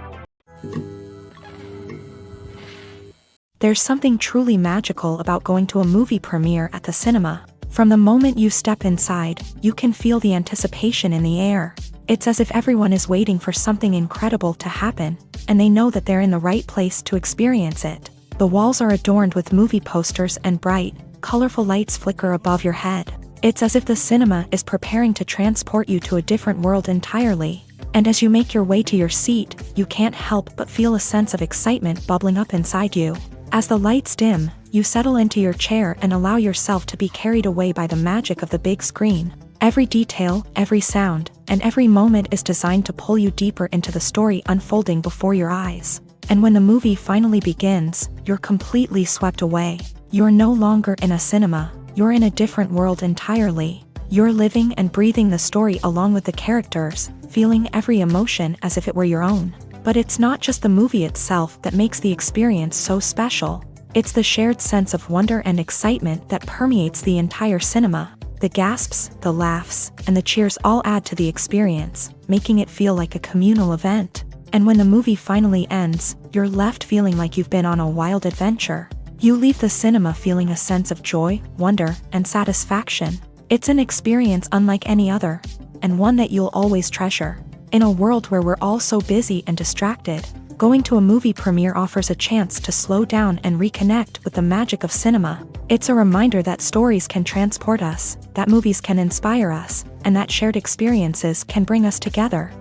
A: There's something truly magical about going to a movie premiere at the cinema. From the moment you step inside, you can feel the anticipation in the air. It's as if everyone is waiting for something incredible to happen, and they know that they're in the right place to experience it. The walls are adorned with movie posters and bright, colorful lights flicker above your head. It's as if the cinema is preparing to transport you to a different world entirely. And as you make your way to your seat, you can't help but feel a sense of excitement bubbling up inside you. As the lights dim, you settle into your chair and allow yourself to be carried away by the magic of the big screen. Every detail, every sound, and every moment is designed to pull you deeper into the story unfolding before your eyes. And when the movie finally begins, you're completely swept away. You're no longer in a cinema, you're in a different world entirely. You're living and breathing the story along with the characters, feeling every emotion as if it were your own. But it's not just the movie itself that makes the experience so special. It's the shared sense of wonder and excitement that permeates the entire cinema. The gasps, the laughs, and the cheers all add to the experience, making it feel like a communal event. And when the movie finally ends, you're left feeling like you've been on a wild adventure. You leave the cinema feeling a sense of joy, wonder, and satisfaction. It's an experience unlike any other, and one that you'll always treasure. In a world where we're all so busy and distracted, going to a movie premiere offers a chance to slow down and reconnect with the magic of cinema. It's a reminder that stories can transport us, that movies can inspire us, and that shared experiences can bring us together.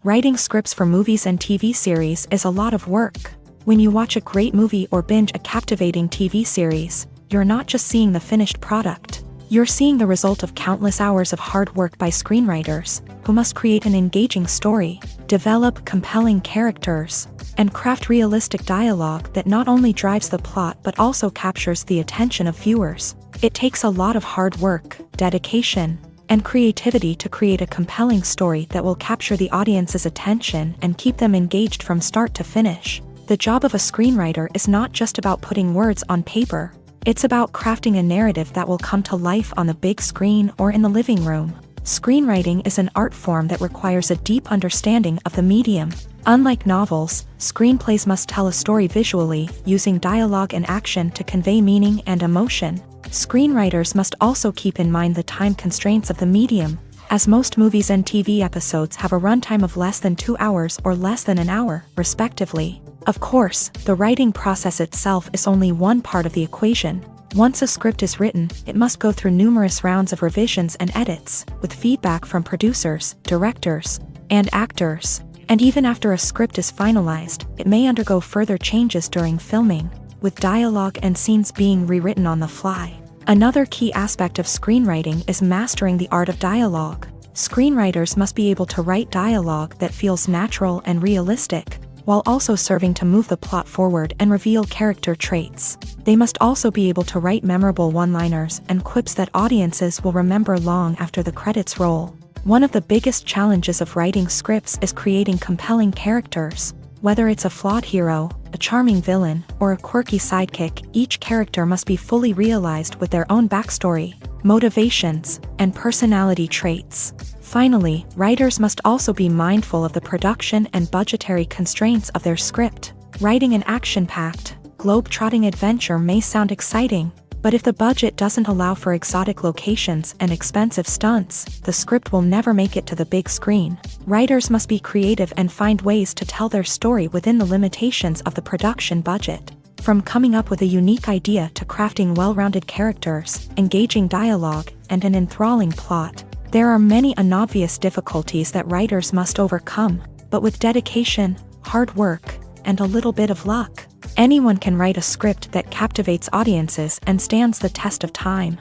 A: Writing scripts for movies and TV series is a lot of work. When you watch a great movie or binge a captivating TV series, you're not just seeing the finished product. You're seeing the result of countless hours of hard work by screenwriters, who must create an engaging story, develop compelling characters, and craft realistic dialogue that not only drives the plot but also captures the attention of viewers. It takes a lot of hard work, dedication, and creativity to create a compelling story that will capture the audience's attention and keep them engaged from start to finish. The job of a screenwriter is not just about putting words on paper. It's about crafting a narrative that will come to life on the big screen or in the living room. Screenwriting is an art form that requires a deep understanding of the medium. Unlike novels, screenplays must tell a story visually, using dialogue and action to convey meaning and emotion. Screenwriters must also keep in mind the time constraints of the medium, as most movies and TV episodes have a runtime of less than 2 hours or less than an hour, respectively. Of course, the writing process itself is only one part of the equation. Once a script is written, it must go through numerous rounds of revisions and edits, with feedback from producers, directors, and actors. And even after a script is finalized, it may undergo further changes during filming, with dialogue and scenes being rewritten on the fly. Another key aspect of screenwriting is mastering the art of dialogue. Screenwriters must be able to write dialogue that feels natural and realistic, while also serving to move the plot forward and reveal character traits. They must also be able to write memorable one-liners and quips that audiences will remember long after the credits roll. One of the biggest challenges of writing scripts is creating compelling characters. Whether it's a flawed hero, a charming villain, or a quirky sidekick, each character must be fully realized with their own backstory, motivations, and personality traits. Finally, writers must also be mindful of the production and budgetary constraints of their script. Writing an action-packed, globe-trotting adventure may sound exciting, but if the budget doesn't allow for exotic locations and expensive stunts, the script will never make it to the big screen. Writers must be creative and find ways to tell their story within the limitations of the production budget. From coming up with a unique idea to crafting well-rounded characters, engaging dialogue, and an enthralling plot, there are many unobvious difficulties that writers must overcome, but with dedication, hard work, and a little bit of luck, anyone can write a script that captivates audiences and stands the test of time.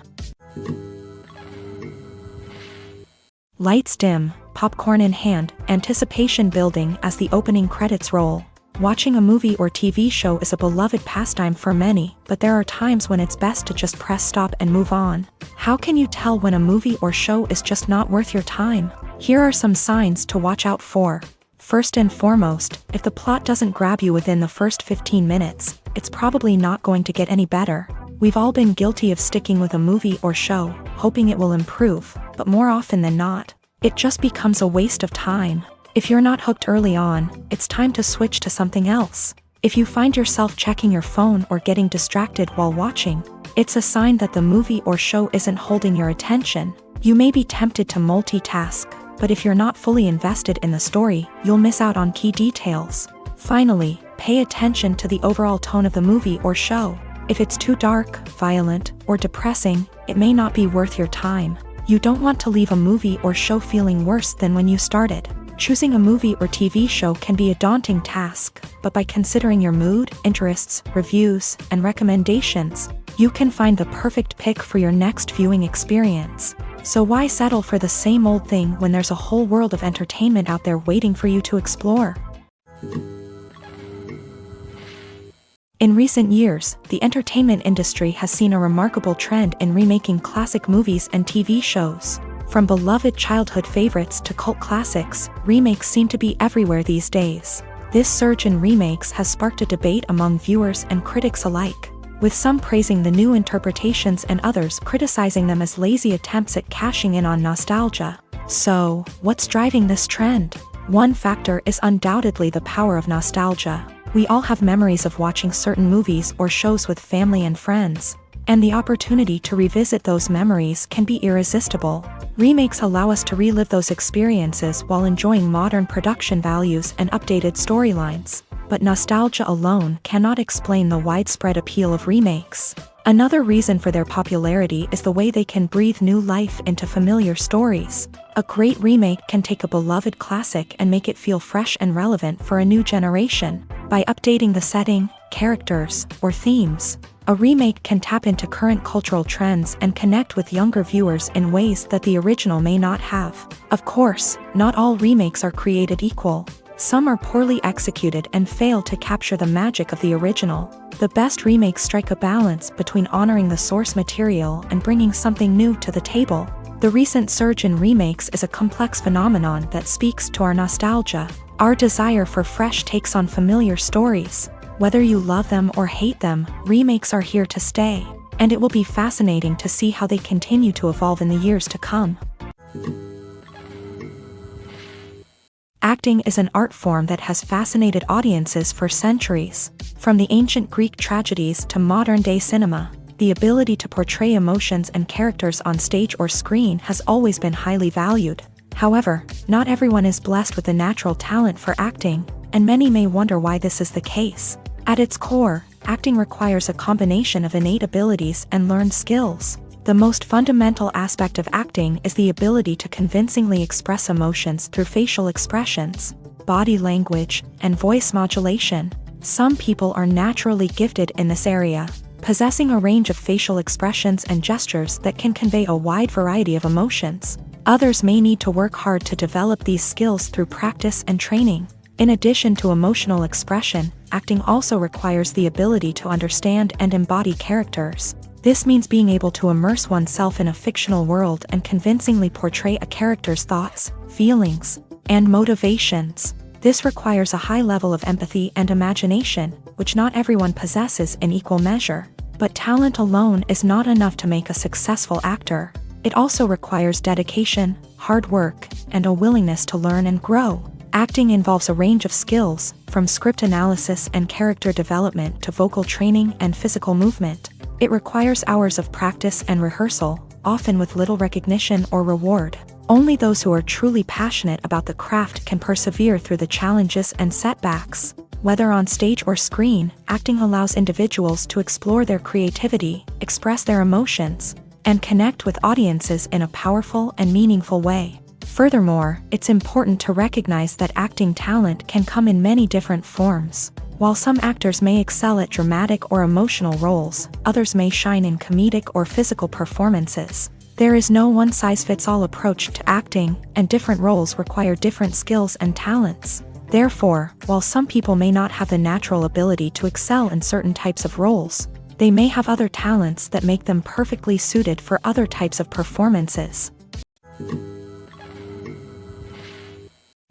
A: Lights dim, popcorn in hand, anticipation building as the opening credits roll. Watching a movie or TV show is a beloved pastime for many, but there are times when it's best to just press stop and move on. How can you tell when a movie or show is just not worth your time? Here are some signs to watch out for. First and foremost, if the plot doesn't grab you within the first 15 minutes, it's probably not going to get any better. We've all been guilty of sticking with a movie or show, hoping it will improve, but more often than not, it just becomes a waste of time. If you're not hooked early on, it's time to switch to something else. If you find yourself checking your phone or getting distracted while watching, it's a sign that the movie or show isn't holding your attention. You may be tempted to multitask, but if you're not fully invested in the story, you'll miss out on key details. Finally, pay attention to the overall tone of the movie or show. If it's too dark, violent, or depressing, it may not be worth your time. You don't want to leave a movie or show feeling worse than when you started. Choosing a movie or TV show can be a daunting task, but by considering your mood, interests, reviews, and recommendations, you can find the perfect pick for your next viewing experience. So why settle for the same old thing when there's a whole world of entertainment out there waiting for you to explore? In recent years, the entertainment industry has seen a remarkable trend in remaking classic movies and TV shows. From beloved childhood favorites to cult classics, remakes seem to be everywhere these days. This surge in remakes has sparked a debate among viewers and critics alike, with some praising the new interpretations and others criticizing them as lazy attempts at cashing in on nostalgia. So, what's driving this trend? One factor is undoubtedly the power of nostalgia. We all have memories of watching certain movies or shows with family and friends, and the opportunity to revisit those memories can be irresistible. Remakes allow us to relive those experiences while enjoying modern production values and updated storylines. But nostalgia alone cannot explain the widespread appeal of remakes. Another reason for their popularity is the way they can breathe new life into familiar stories. A great remake can take a beloved classic and make it feel fresh and relevant for a new generation. By updating the setting, characters, or themes, a remake can tap into current cultural trends and connect with younger viewers in ways that the original may not have. Of course, not all remakes are created equal. Some are poorly executed and fail to capture the magic of the original. The best remakes strike a balance between honoring the source material and bringing something new to the table. The recent surge in remakes is a complex phenomenon that speaks to our nostalgia, our desire for fresh takes on familiar stories. Whether you love them or hate them, remakes are here to stay, and it will be fascinating to see how they continue to evolve in the years to come. Acting is an art form that has fascinated audiences for centuries. From the ancient Greek tragedies to modern-day cinema, the ability to portray emotions and characters on stage or screen has always been highly valued. However, not everyone is blessed with the natural talent for acting, and many may wonder why this is the case. At its core, acting requires a combination of innate abilities and learned skills. The most fundamental aspect of acting is the ability to convincingly express emotions through facial expressions, body language, and voice modulation. Some people are naturally gifted in this area, possessing a range of facial expressions and gestures that can convey a wide variety of emotions. Others may need to work hard to develop these skills through practice and training. In addition to emotional expression, acting also requires the ability to understand and embody characters. This means being able to immerse oneself in a fictional world and convincingly portray a character's thoughts, feelings, and motivations. This requires a high level of empathy and imagination, which not everyone possesses in equal measure. But talent alone is not enough to make a successful actor. It also requires dedication, hard work, and a willingness to learn and grow. Acting involves a range of skills, from script analysis and character development to vocal training and physical movement. It requires hours of practice and rehearsal, often with little recognition or reward. Only those who are truly passionate about the craft can persevere through the challenges and setbacks. Whether on stage or screen, acting allows individuals to explore their creativity, express their emotions, and connect with audiences in a powerful and meaningful way. Furthermore, it's important to recognize that acting talent can come in many different forms. While some actors may excel at dramatic or emotional roles, others may shine in comedic or physical performances. There is no one-size-fits-all approach to acting, and different roles require different skills and talents. Therefore, while some people may not have the natural ability to excel in certain types of roles, they may have other talents that make them perfectly suited for other types of performances.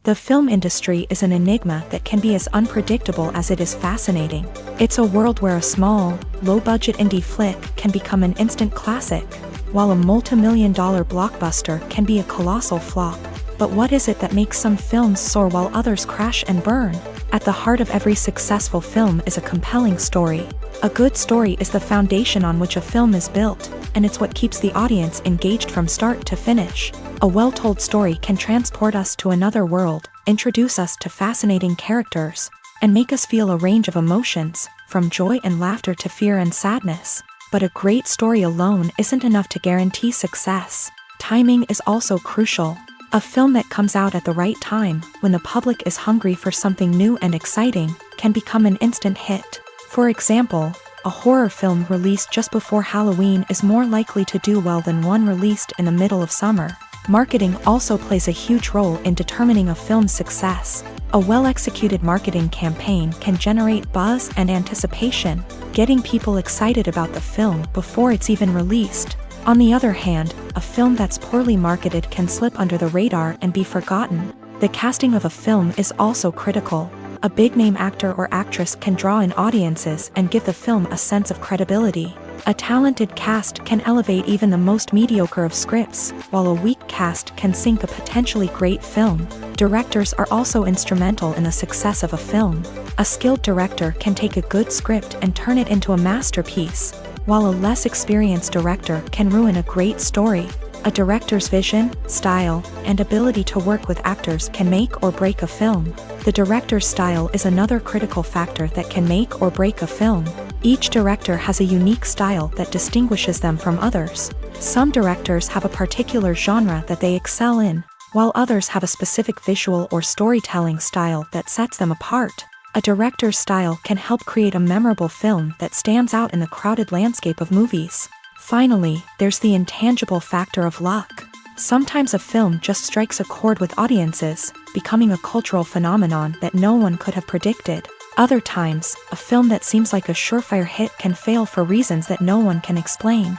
A: The film industry is an enigma that can be as unpredictable as it is fascinating. It's a world where a small, low-budget indie flick can become an instant classic, while a multi-million-dollar blockbuster can be a colossal flop. But what is it that makes some films soar while others crash and burn? At the heart of every successful film is a compelling story. A good story is the foundation on which a film is built, and it's what keeps the audience engaged from start to finish. A well-told story can transport us to another world, introduce us to fascinating characters, and make us feel a range of emotions, from joy and laughter to fear and sadness. But a great story alone isn't enough to guarantee success. Timing is also crucial. A film that comes out at the right time, when the public is hungry for something new and exciting, can become an instant hit. For example, a horror film released just before Halloween is more likely to do well than one released in the middle of summer. Marketing also plays a huge role in determining a film's success. A well-executed marketing campaign can generate buzz and anticipation, getting people excited about the film before it's even released. On the other hand, a film that's poorly marketed can slip under the radar and be forgotten. The casting of a film is also critical. A big-name actor or actress can draw in audiences and give the film a sense of credibility. A talented cast can elevate even the most mediocre of scripts, while a weak cast can sink a potentially great film. Directors are also instrumental in the success of a film. A skilled director can take a good script and turn it into a masterpiece, while a less experienced director can ruin a great story. A director's vision, style, and ability to work with actors can make or break a film. The director's style is another critical factor that can make or break a film. Each director has a unique style that distinguishes them from others. Some directors have a particular genre that they excel in, while others have a specific visual or storytelling style that sets them apart. A director's style can help create a memorable film that stands out in the crowded landscape of movies. Finally, there's the intangible factor of luck. Sometimes a film just strikes a chord with audiences, becoming a cultural phenomenon that no one could have predicted. Other times, a film that seems like a surefire hit can fail for reasons that no one can explain.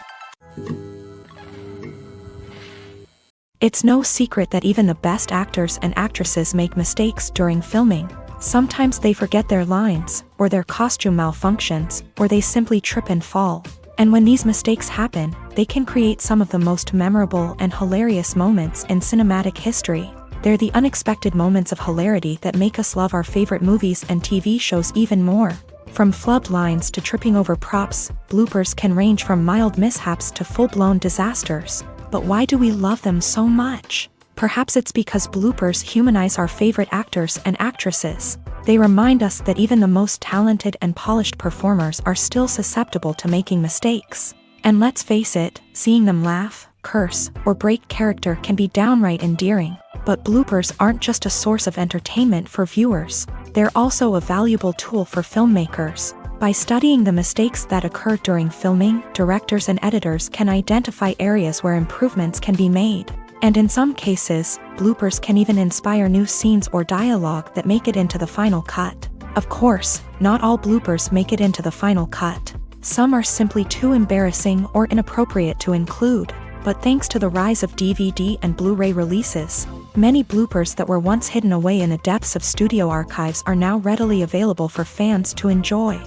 A: It's no secret that even the best actors and actresses make mistakes during filming. Sometimes they forget their lines, or their costume malfunctions, or they simply trip and fall. And when these mistakes happen, they can create some of the most memorable and hilarious moments in cinematic history. They're the unexpected moments of hilarity that make us love our favorite movies and TV shows even more. From flubbed lines to tripping over props, bloopers can range from mild mishaps to full-blown disasters. But why do we love them so much? Perhaps it's because bloopers humanize our favorite actors and actresses. They remind us that even the most talented and polished performers are still susceptible to making mistakes. And let's face it, seeing them laugh, curse, or break character can be downright endearing. But bloopers aren't just a source of entertainment for viewers. They're also a valuable tool for filmmakers. By studying the mistakes that occur during filming, directors and editors can identify areas where improvements can be made. And in some cases, bloopers can even inspire new scenes or dialogue that make it into the final cut. Of course, not all bloopers make it into the final cut. Some are simply too embarrassing or inappropriate to include. But thanks to the rise of DVD and Blu-ray releases, Many bloopers that were once hidden away in the depths of studio archives are now readily available for fans to enjoy.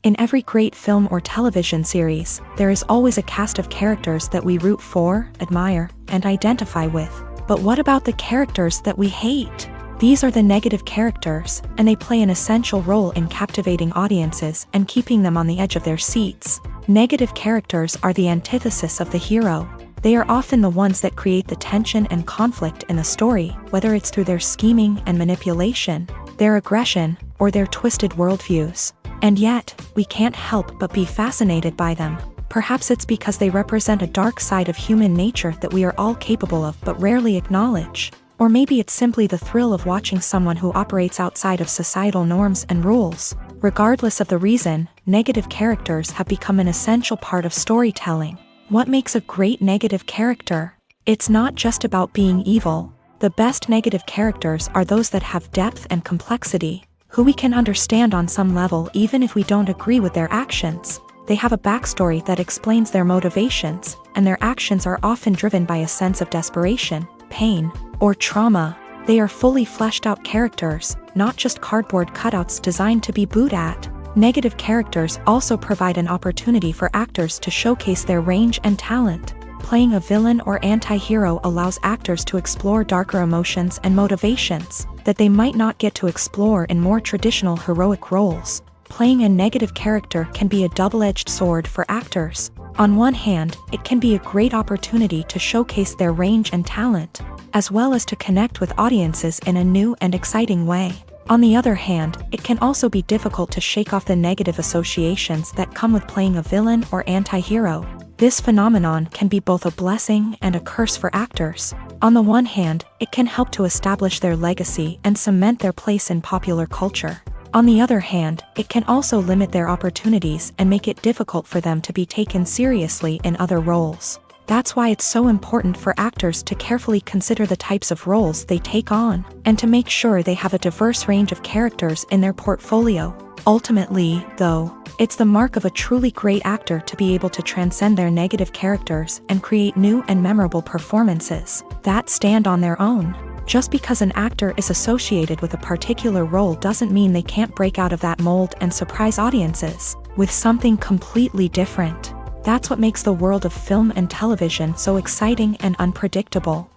A: In every great film or television series, there is always a cast of characters that we root for, admire, and identify with. But what about the characters that we hate? These are the negative characters, and they play an essential role in captivating audiences and keeping them on the edge of their seats. Negative characters are the antithesis of the hero. They are often the ones that create the tension and conflict in the story, whether it's through their scheming and manipulation, their aggression, or their twisted worldviews. And yet, we can't help but be fascinated by them. Perhaps it's because they represent a dark side of human nature that we are all capable of but rarely acknowledge. Or maybe it's simply the thrill of watching someone who operates outside of societal norms and rules. Regardless of the reason, negative characters have become an essential part of storytelling. What makes a great negative character? It's not just about being evil. The best negative characters are those that have depth and complexity, who we can understand on some level even if we don't agree with their actions. They have a backstory that explains their motivations, and their actions are often driven by a sense of desperation, pain, or trauma. They are fully fleshed out characters, not just cardboard cutouts designed to be booed at. Negative characters also provide an opportunity for actors to showcase their range and talent. Playing a villain or anti-hero allows actors to explore darker emotions and motivations that they might not get to explore in more traditional heroic roles. Playing a negative character can be a double-edged sword for actors. On one hand, it can be a great opportunity to showcase their range and talent, as well as to connect with audiences in a new and exciting way. On the other hand, it can also be difficult to shake off the negative associations that come with playing a villain or anti-hero. This phenomenon can be both a blessing and a curse for actors. On the one hand, it can help to establish their legacy and cement their place in popular culture. On the other hand, it can also limit their opportunities and make it difficult for them to be taken seriously in other roles. That's why it's so important for actors to carefully consider the types of roles they take on, and to make sure they have a diverse range of characters in their portfolio. Ultimately, though, it's the mark of a truly great actor to be able to transcend their negative characters and create new and memorable performances that stand on their own. Just because an actor is associated with a particular role doesn't mean they can't break out of that mold and surprise audiences with something completely different. That's what makes the world of film and television so exciting and unpredictable.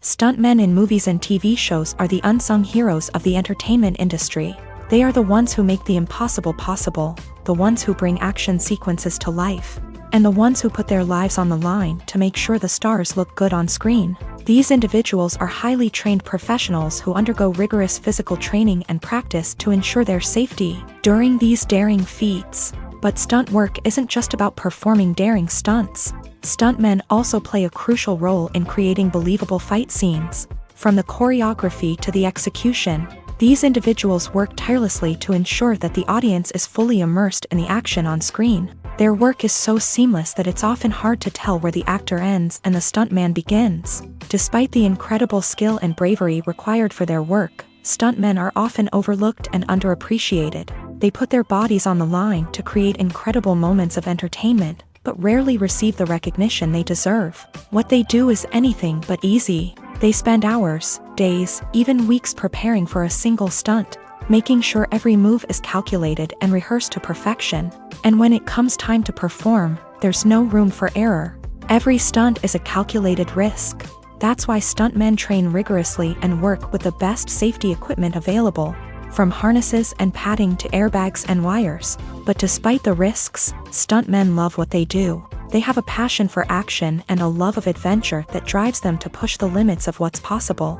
A: Stuntmen in movies and TV shows are the unsung heroes of the entertainment industry. They are the ones who make the impossible possible, the ones who bring action sequences to life, and the ones who put their lives on the line to make sure the stars look good on screen. These individuals are highly trained professionals who undergo rigorous physical training and practice to ensure their safety during these daring feats. But stunt work isn't just about performing daring stunts. Stuntmen also play a crucial role in creating believable fight scenes. From the choreography to the execution, these individuals work tirelessly to ensure that the audience is fully immersed in the action on screen. Their work is so seamless that it's often hard to tell where the actor ends and the stuntman begins. Despite the incredible skill and bravery required for their work, stuntmen are often overlooked and underappreciated. They put their bodies on the line to create incredible moments of entertainment, but rarely receive the recognition they deserve. What they do is anything but easy. They spend hours, days, even weeks preparing for a single stunt, making sure every move is calculated and rehearsed to perfection. And when it comes time to perform, there's no room for error. Every stunt is a calculated risk. That's why stuntmen train rigorously and work with the best safety equipment available, from harnesses and padding to airbags and wires. But despite the risks, stuntmen love what they do. They have a passion for action and a love of adventure that drives them to push the limits of what's possible.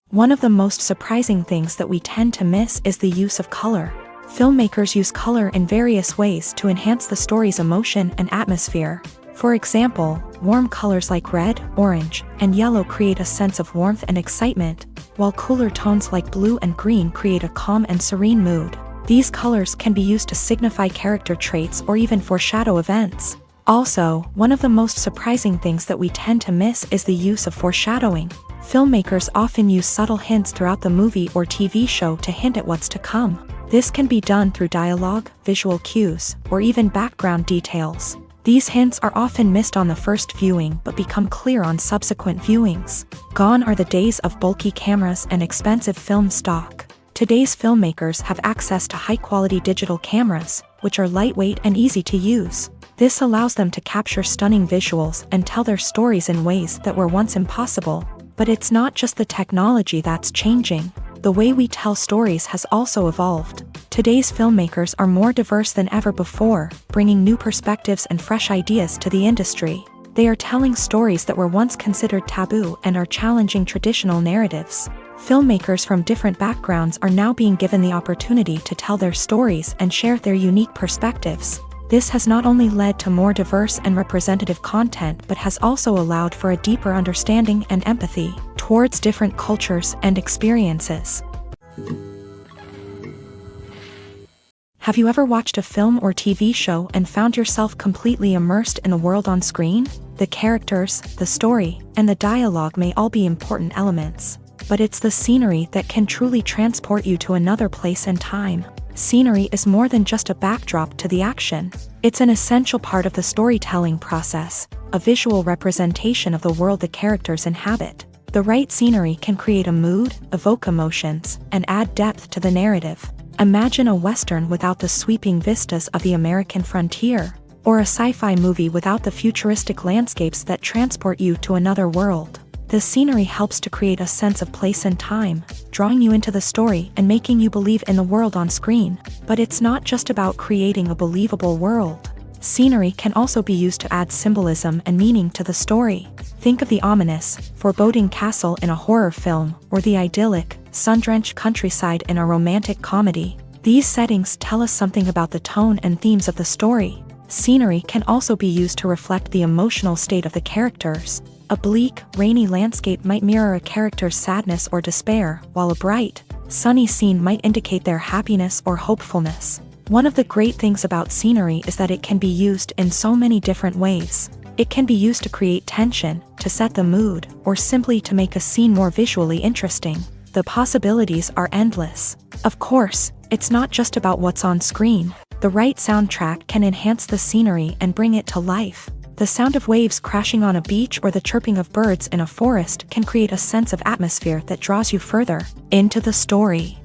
A: One of the most surprising things that we tend to miss is the use of color. Filmmakers use color in various ways to enhance the story's emotion and atmosphere. For example, warm colors like red, orange, and yellow create a sense of warmth and excitement, while cooler tones like blue and green create a calm and serene mood. These colors can be used to signify character traits or even foreshadow events. Also, one of the most surprising things that we tend to miss is the use of foreshadowing. Filmmakers often use subtle hints throughout the movie or TV show to hint at what's to come. This can be done through dialogue, visual cues, or even background details. These hints are often missed on the first viewing but become clear on subsequent viewings. Gone are the days of bulky cameras and expensive film stock. Today's filmmakers have access to high-quality digital cameras, which are lightweight and easy to use. This allows them to capture stunning visuals and tell their stories in ways that were once impossible. But it's not just the technology that's changing. The way we tell stories has also evolved. Today's filmmakers are more diverse than ever before, bringing new perspectives and fresh ideas to the industry. They are telling stories that were once considered taboo and are challenging traditional narratives. Filmmakers from different backgrounds are now being given the opportunity to tell their stories and share their unique perspectives. This has not only led to more diverse and representative content but has also allowed for a deeper understanding and empathy towards different cultures and experiences. Have you ever watched a film or TV show and found yourself completely immersed in the world on screen? The characters, the story, and the dialogue may all be important elements, but it's the scenery that can truly transport you to another place and time. Scenery is more than just a backdrop to the action. It's an essential part of the storytelling process, a visual representation of the world the characters inhabit. The right scenery can create a mood, evoke emotions, and add depth to the narrative. Imagine a Western without the sweeping vistas of the American frontier, or a sci-fi movie without the futuristic landscapes that transport you to another world. The scenery helps to create a sense of place and time, drawing you into the story and making you believe in the world on screen. But it's not just about creating a believable world. Scenery can also be used to add symbolism and meaning to the story. Think of the ominous, foreboding castle in a horror film, or the idyllic, sun-drenched countryside in a romantic comedy. These settings tell us something about the tone and themes of the story. Scenery can also be used to reflect the emotional state of the characters. A bleak, rainy landscape might mirror a character's sadness or despair, while a bright, sunny scene might indicate their happiness or hopefulness. One of the great things about scenery is that it can be used in so many different ways. It can be used to create tension, to set the mood, or simply to make a scene more visually interesting. The possibilities are endless. Of course, it's not just about what's on screen. The right soundtrack can enhance the scenery and bring it to life. The sound of waves crashing on a beach or the chirping of birds in a forest can create a sense of atmosphere that draws you further into the story.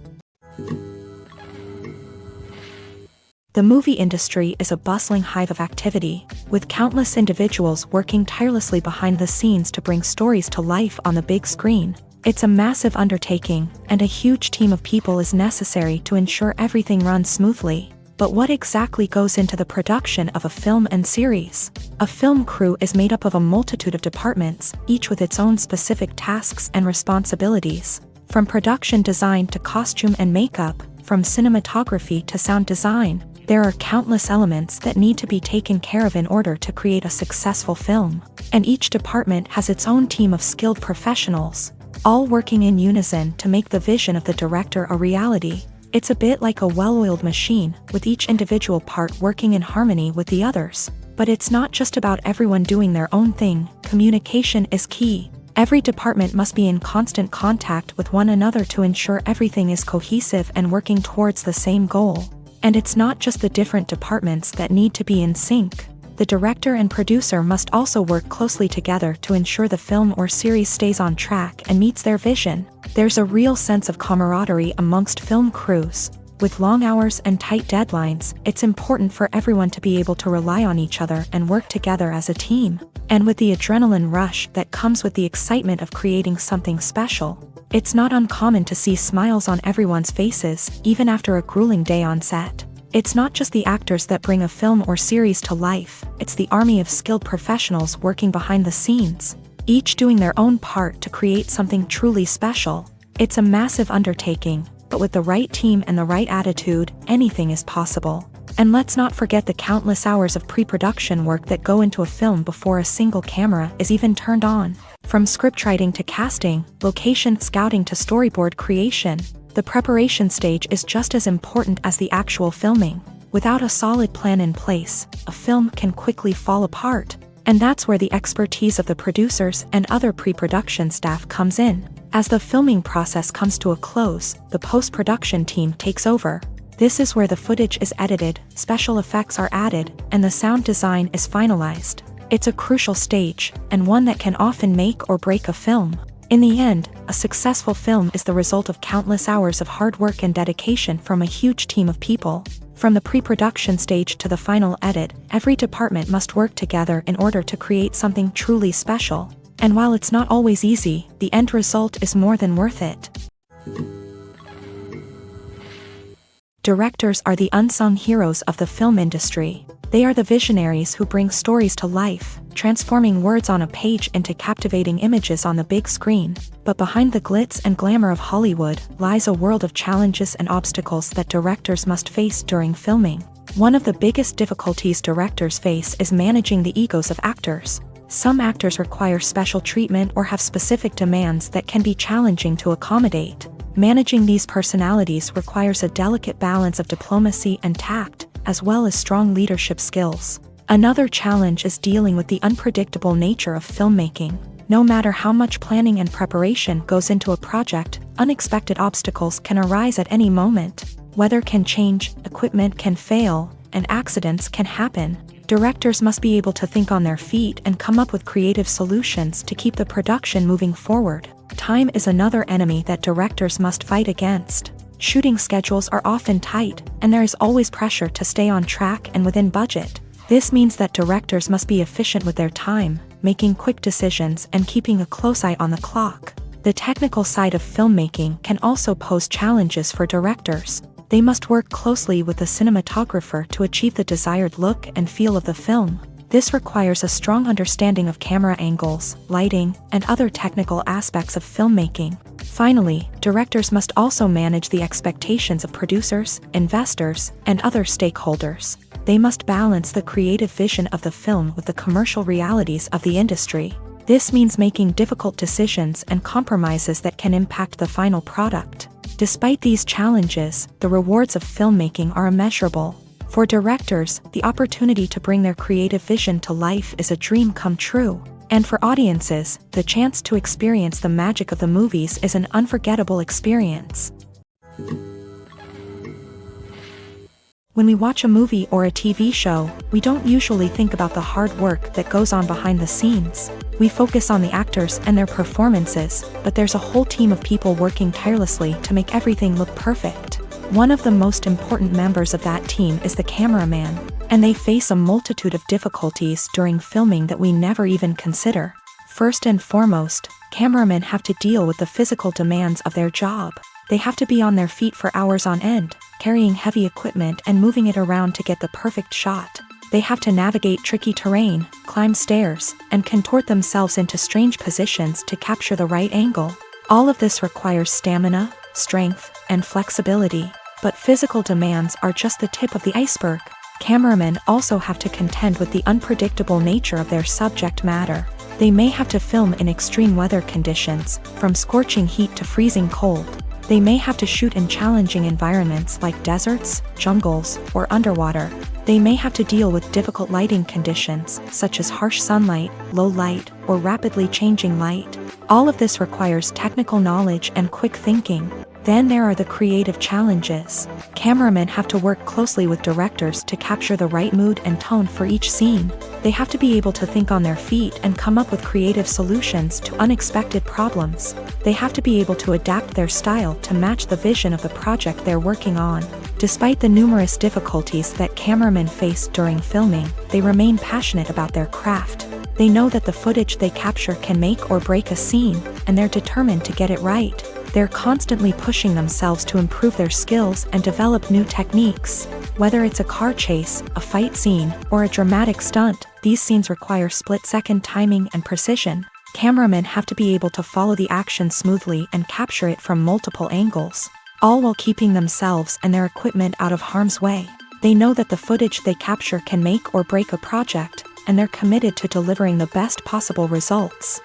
A: The movie industry is a bustling hive of activity, with countless individuals working tirelessly behind the scenes to bring stories to life on the big screen. It's a massive undertaking, and a huge team of people is necessary to ensure everything runs smoothly. But what exactly goes into the production of a film and series? A film crew is made up of a multitude of departments, each with its own specific tasks and responsibilities. From production design to costume and makeup, from cinematography to sound design, there are countless elements that need to be taken care of in order to create a successful film. And each department has its own team of skilled professionals, all working in unison to make the vision of the director a reality. It's a bit like a well-oiled machine, with each individual part working in harmony with the others. But it's not just about everyone doing their own thing. Communication is key. Every department must be in constant contact with one another to ensure everything is cohesive and working towards the same goal. And it's not just the different departments that need to be in sync. The director and producer must also work closely together to ensure the film or series stays on track and meets their vision. There's a real sense of camaraderie amongst film crews. With long hours and tight deadlines, it's important for everyone to be able to rely on each other and work together as a team. And with the adrenaline rush that comes with the excitement of creating something special, it's not uncommon to see smiles on everyone's faces, even after a grueling day on set. It's not just the actors that bring a film or series to life, it's the army of skilled professionals working behind the scenes, each doing their own part to create something truly special. It's a massive undertaking, but with the right team and the right attitude, anything is possible. And let's not forget the countless hours of pre-production work that go into a film before a single camera is even turned on. From scriptwriting to casting, location scouting to storyboard creation, the preparation stage is just as important as the actual filming. Without a solid plan in place, a film can quickly fall apart. And that's where the expertise of the producers and other pre-production staff comes in. As the filming process comes to a close, the post-production team takes over. This is where the footage is edited, special effects are added, and the sound design is finalized. It's a crucial stage, and one that can often make or break a film. In the end, a successful film is the result of countless hours of hard work and dedication from a huge team of people. From the pre-production stage to the final edit, every department must work together in order to create something truly special. And while it's not always easy, the end result is more than worth it. Directors are the unsung heroes of the film industry. They are the visionaries who bring stories to life, transforming words on a page into captivating images on the big screen. But behind the glitz and glamour of Hollywood lies a world of challenges and obstacles that directors must face during filming. One of the biggest difficulties directors face is managing the egos of actors. Some actors require special treatment or have specific demands that can be challenging to accommodate. Managing these personalities requires a delicate balance of diplomacy and tact, as well as strong leadership skills. Another challenge is dealing with the unpredictable nature of filmmaking. No matter how much planning and preparation goes into a project, unexpected obstacles can arise at any moment. Weather can change, equipment can fail, and accidents can happen. Directors must be able to think on their feet and come up with creative solutions to keep the production moving forward. Time is another enemy that directors must fight against. Shooting schedules are often tight, and there is always pressure to stay on track and within budget. This means that directors must be efficient with their time, making quick decisions and keeping a close eye on the clock. The technical side of filmmaking can also pose challenges for directors. They must work closely with the cinematographer to achieve the desired look and feel of the film. This requires a strong understanding of camera angles, lighting, and other technical aspects of filmmaking. Finally, directors must also manage the expectations of producers, investors, and other stakeholders. They must balance the creative vision of the film with the commercial realities of the industry. This means making difficult decisions and compromises that can impact the final product. Despite these challenges, the rewards of filmmaking are immeasurable. For directors, the opportunity to bring their creative vision to life is a dream come true. And for audiences, the chance to experience the magic of the movies is an unforgettable experience. When we watch a movie or a TV show, we don't usually think about the hard work that goes on behind the scenes. We focus on the actors and their performances, but there's a whole team of people working tirelessly to make everything look perfect. One of the most important members of that team is the cameraman, and they face a multitude of difficulties during filming that we never even consider. First and foremost, cameramen have to deal with the physical demands of their job. They have to be on their feet for hours on end, carrying heavy equipment and moving it around to get the perfect shot. They have to navigate tricky terrain, climb stairs, and contort themselves into strange positions to capture the right angle. All of this requires stamina, strength, and flexibility. But physical demands are just the tip of the iceberg. Cameramen also have to contend with the unpredictable nature of their subject matter. They may have to film in extreme weather conditions, from scorching heat to freezing cold. They may have to shoot in challenging environments like deserts, jungles, or underwater. They may have to deal with difficult lighting conditions, such as harsh sunlight, low light, or rapidly changing light. All of this requires technical knowledge and quick thinking. Then there are the creative challenges. Cameramen have to work closely with directors to capture the right mood and tone for each scene. They have to be able to think on their feet and come up with creative solutions to unexpected problems. They have to be able to adapt their style to match the vision of the project they're working on. Despite the numerous difficulties that cameramen face during filming, they remain passionate about their craft. They know that the footage they capture can make or break a scene, and they're determined to get it right. They're constantly pushing themselves to improve their skills and develop new techniques. Whether it's a car chase, a fight scene, or a dramatic stunt, these scenes require split-second timing and precision. Cameramen have to be able to follow the action smoothly and capture it from multiple angles, all while keeping themselves and their equipment out of harm's way. They know that the footage they capture can make or break a project, and they're committed to delivering the best possible results.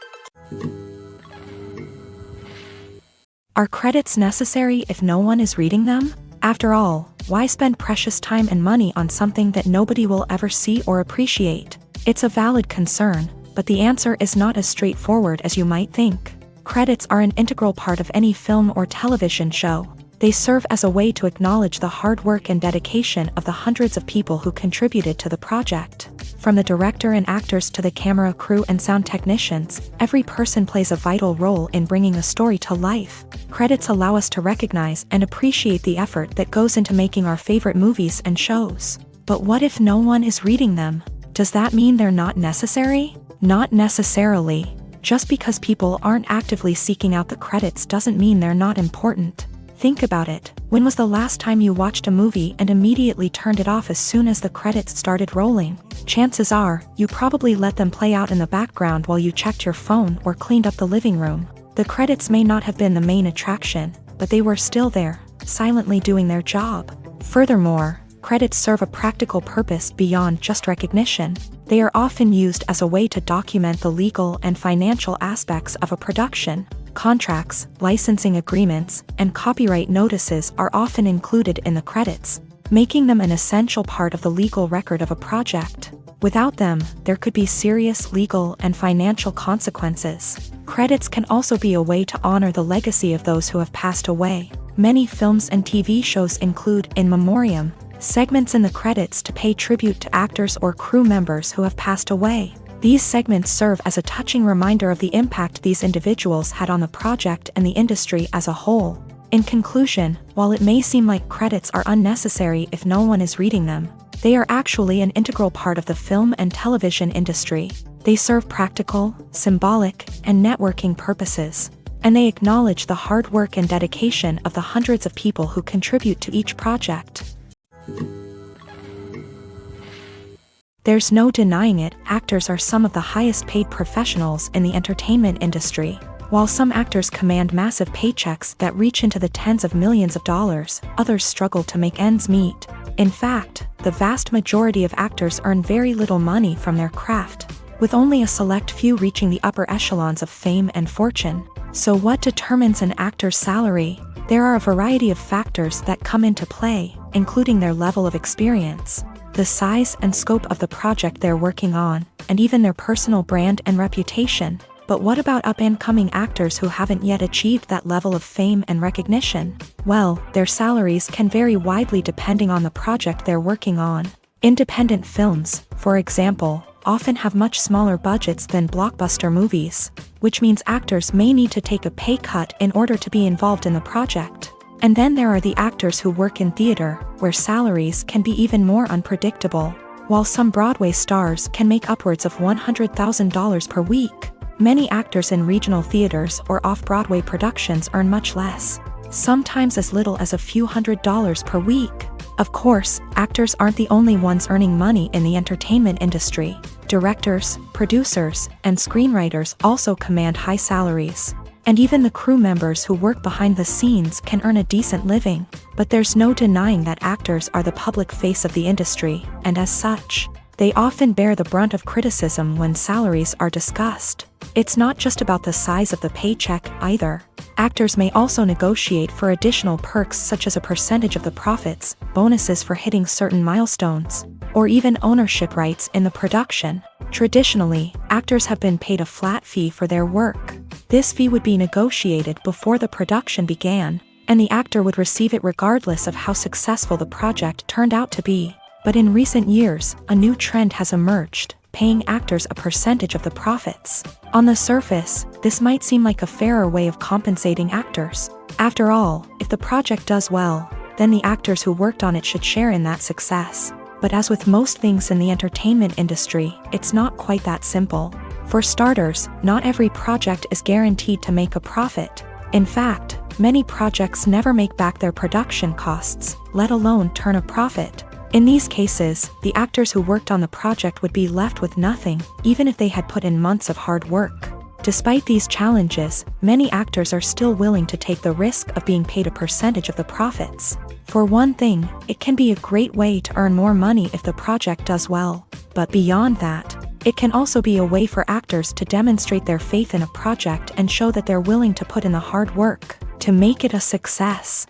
A: Are credits necessary if no one is reading them? After all, why spend precious time and money on something that nobody will ever see or appreciate? It's a valid concern, but the answer is not as straightforward as you might think. Credits are an integral part of any film or television show. They serve as a way to acknowledge the hard work and dedication of the hundreds of people who contributed to the project. From the director and actors to the camera crew and sound technicians, every person plays a vital role in bringing a story to life. Credits allow us to recognize and appreciate the effort that goes into making our favorite movies and shows. But what if no one is reading them? Does that mean they're not necessary? Not necessarily. Just because people aren't actively seeking out the credits doesn't mean they're not important. Think about it. When was the last time you watched a movie and immediately turned it off as soon as the credits started rolling? Chances are, you probably let them play out in the background while you checked your phone or cleaned up the living room. The credits may not have been the main attraction, but they were still there, silently doing their job. Furthermore, credits serve a practical purpose beyond just recognition. They are often used as a way to document the legal and financial aspects of a production. Contracts, licensing agreements, and copyright notices are often included in the credits, making them an essential part of the legal record of a project. Without them, there could be serious legal and financial consequences. Credits can also be a way to honor the legacy of those who have passed away. Many films and TV shows include in memoriam segments in the credits to pay tribute to actors or crew members who have passed away. These segments serve as a touching reminder of the impact these individuals had on the project and the industry as a whole. In conclusion, while it may seem like credits are unnecessary if no one is reading them, they are actually an integral part of the film and television industry. They serve practical, symbolic, and networking purposes, and they acknowledge the hard work and dedication of the hundreds of people who contribute to each project. There's no denying it, actors are some of the highest paid professionals in the entertainment industry. While some actors command massive paychecks that reach into the tens of millions of dollars, others struggle to make ends meet. In fact, the vast majority of actors earn very little money from their craft, with only a select few reaching the upper echelons of fame and fortune. So what determines an actor's salary? There are a variety of factors that come into play, including their level of experience, the size and scope of the project they're working on, and even their personal brand and reputation. But what about up-and-coming actors who haven't yet achieved that level of fame and recognition? Well, their salaries can vary widely depending on the project they're working on. Independent films, for example, often have much smaller budgets than blockbuster movies, which means actors may need to take a pay cut in order to be involved in the project. And then there are the actors who work in theater, where salaries can be even more unpredictable. While some Broadway stars can make upwards of $100,000 per week, many actors in regional theaters or off-Broadway productions earn much less, sometimes as little as a few $100s per week. Of course, actors aren't the only ones earning money in the entertainment industry. Directors, producers, and screenwriters also command high salaries. And even the crew members who work behind the scenes can earn a decent living. But there's no denying that actors are the public face of the industry, and as such, they often bear the brunt of criticism when salaries are discussed. It's not just about the size of the paycheck either. Actors may also negotiate for additional perks such as a percentage of the profits, bonuses for hitting certain milestones, or even ownership rights in the production. Traditionally, actors have been paid a flat fee for their work. This fee would be negotiated before the production began, and the actor would receive it regardless of how successful the project turned out to be. But in recent years, a new trend has emerged, paying actors a percentage of the profits. On the surface, this might seem like a fairer way of compensating actors. After all, if the project does well, then the actors who worked on it should share in that success. But as with most things in the entertainment industry, it's not quite that simple. For starters, not every project is guaranteed to make a profit. In fact, many projects never make back their production costs, let alone turn a profit. In these cases, the actors who worked on the project would be left with nothing, even if they had put in months of hard work. Despite these challenges, many actors are still willing to take the risk of being paid a percentage of the profits. For one thing, it can be a great way to earn more money if the project does well. But beyond that, it can also be a way for actors to demonstrate their faith in a project and show that they're willing to put in the hard work to make it a success.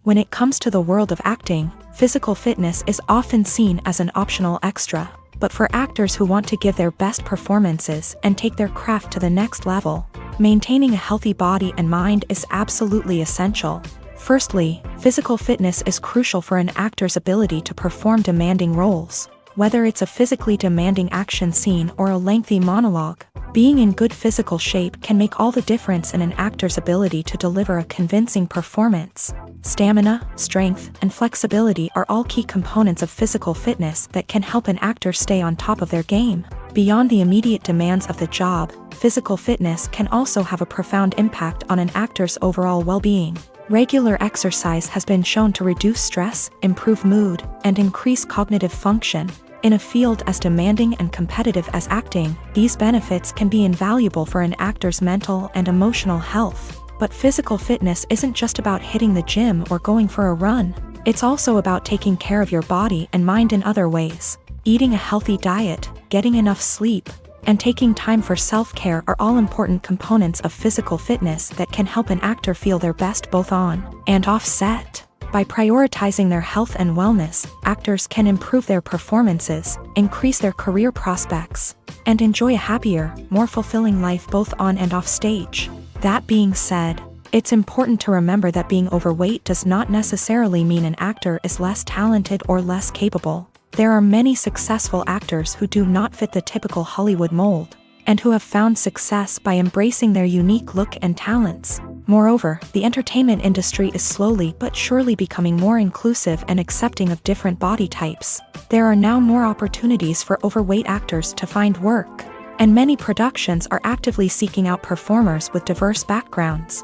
A: When it comes to the world of acting, physical fitness is often seen as an optional extra. But for actors who want to give their best performances and take their craft to the next level, Maintaining a healthy body and mind is absolutely essential. Firstly, physical fitness is crucial for an actor's ability to perform demanding roles. Whether it's a physically demanding action scene or a lengthy monologue, being in good physical shape can make all the difference in an actor's ability to deliver a convincing performance. Stamina, strength, and flexibility are all key components of physical fitness that can help an actor stay on top of their game. Beyond the immediate demands of the job, physical fitness can also have a profound impact on an actor's overall well-being. Regular exercise has been shown to reduce stress, improve mood, and increase cognitive function. In a field as demanding and competitive as acting, these benefits can be invaluable for an actor's mental and emotional health. But physical fitness isn't just about hitting the gym or going for a run. It's also about taking care of your body and mind in other ways. Eating a healthy diet, getting enough sleep, and taking time for self-care are all important components of physical fitness that can help an actor feel their best both on and off set. By prioritizing their health and wellness, actors can improve their performances, increase their career prospects, and enjoy a happier, more fulfilling life both on and off stage. That being said, it's important to remember that being overweight does not necessarily mean an actor is less talented or less capable. There are many successful actors who do not fit the typical Hollywood mold, and who have found success by embracing their unique look and talents. Moreover, the entertainment industry is slowly but surely becoming more inclusive and accepting of different body types. There are now more opportunities for overweight actors to find work, and many productions are actively seeking out performers with diverse backgrounds.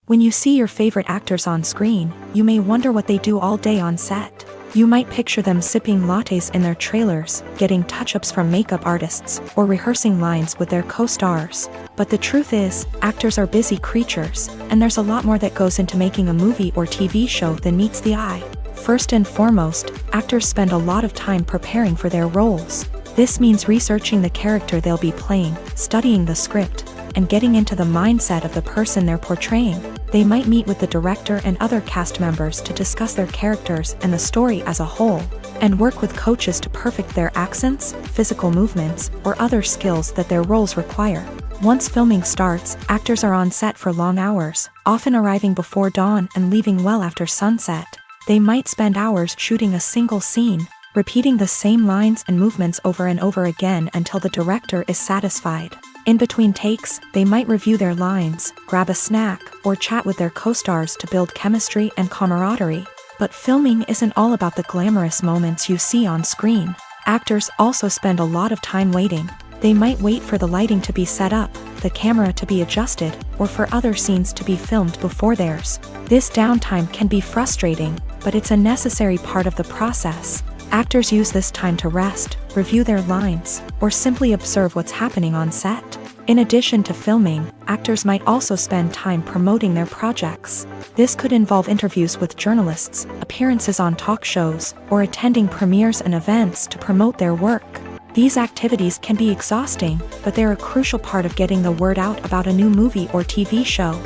A: When you see your favorite actors on screen, you may wonder what they do all day on set. You might picture them sipping lattes in their trailers, getting touch-ups from makeup artists, or rehearsing lines with their co-stars. But the truth is, actors are busy creatures, and there's a lot more that goes into making a movie or TV show than meets the eye. First and foremost, actors spend a lot of time preparing for their roles. This means researching the character they'll be playing, studying the script, and getting into the mindset of the person they're portraying. They might meet with the director and other cast members to discuss their characters and the story as a whole, and work with coaches to perfect their accents, physical movements, or other skills that their roles require. Once filming starts, actors are on set for long hours, often arriving before dawn and leaving well after sunset. They might spend hours shooting a single scene, repeating the same lines and movements over and over again until the director is satisfied. In between takes, they might review their lines, grab a snack, or chat with their co-stars to build chemistry and camaraderie. But filming isn't all about the glamorous moments you see on screen. Actors also spend a lot of time waiting. They might wait for the lighting to be set up, the camera to be adjusted, or for other scenes to be filmed before theirs. This downtime can be frustrating, but it's a necessary part of the process. Actors use this time to rest, review their lines, or simply observe what's happening on set. In addition to filming, actors might also spend time promoting their projects. This could involve interviews with journalists, appearances on talk shows, or attending premieres and events to promote their work. These activities can be exhausting, but they're a crucial part of getting the word out about a new movie or TV show.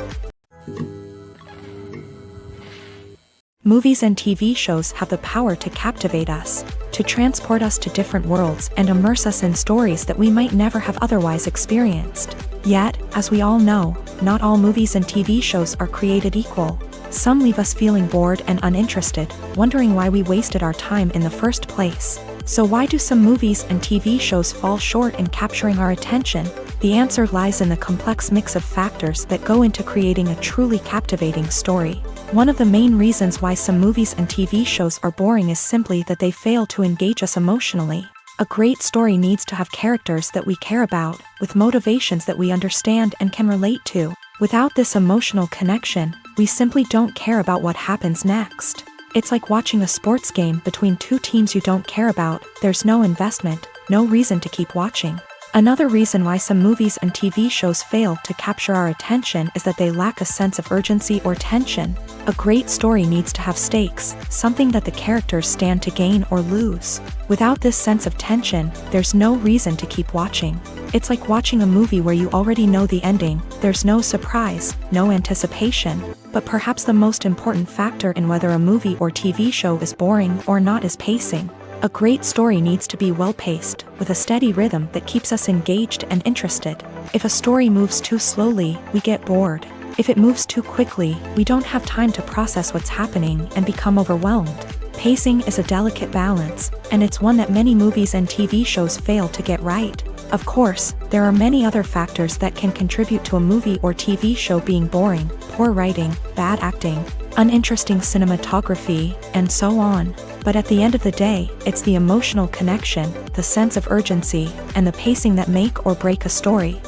A: Movies and TV shows have the power to captivate us, to transport us to different worlds and immerse us in stories that we might never have otherwise experienced. Yet, as we all know, not all movies and TV shows are created equal. Some leave us feeling bored and uninterested, wondering why we wasted our time in the first place. So why do some movies and TV shows fall short in capturing our attention? The answer lies in the complex mix of factors that go into creating a truly captivating story. One of the main reasons why some movies and TV shows are boring is simply that they fail to engage us emotionally. A great story needs to have characters that we care about, with motivations that we understand and can relate to. Without this emotional connection, we simply don't care about what happens next. It's like watching a sports game between two teams you don't care about. There's no investment, no reason to keep watching. Another reason why some movies and TV shows fail to capture our attention is that they lack a sense of urgency or tension. A great story needs to have stakes, something that the characters stand to gain or lose. Without this sense of tension, there's no reason to keep watching. It's like watching a movie where you already know the ending. There's no surprise, no anticipation. But perhaps the most important factor in whether a movie or TV show is boring or not is pacing. A great story needs to be well-paced, with a steady rhythm that keeps us engaged and interested. If a story moves too slowly, we get bored. If it moves too quickly, we don't have time to process what's happening and become overwhelmed. Pacing is a delicate balance, and it's one that many movies and TV shows fail to get right. Of course, there are many other factors that can contribute to a movie or TV show being boring: poor writing, bad acting, uninteresting cinematography, and so on. But at the end of the day, it's the emotional connection, the sense of urgency, and the pacing that make or break a story.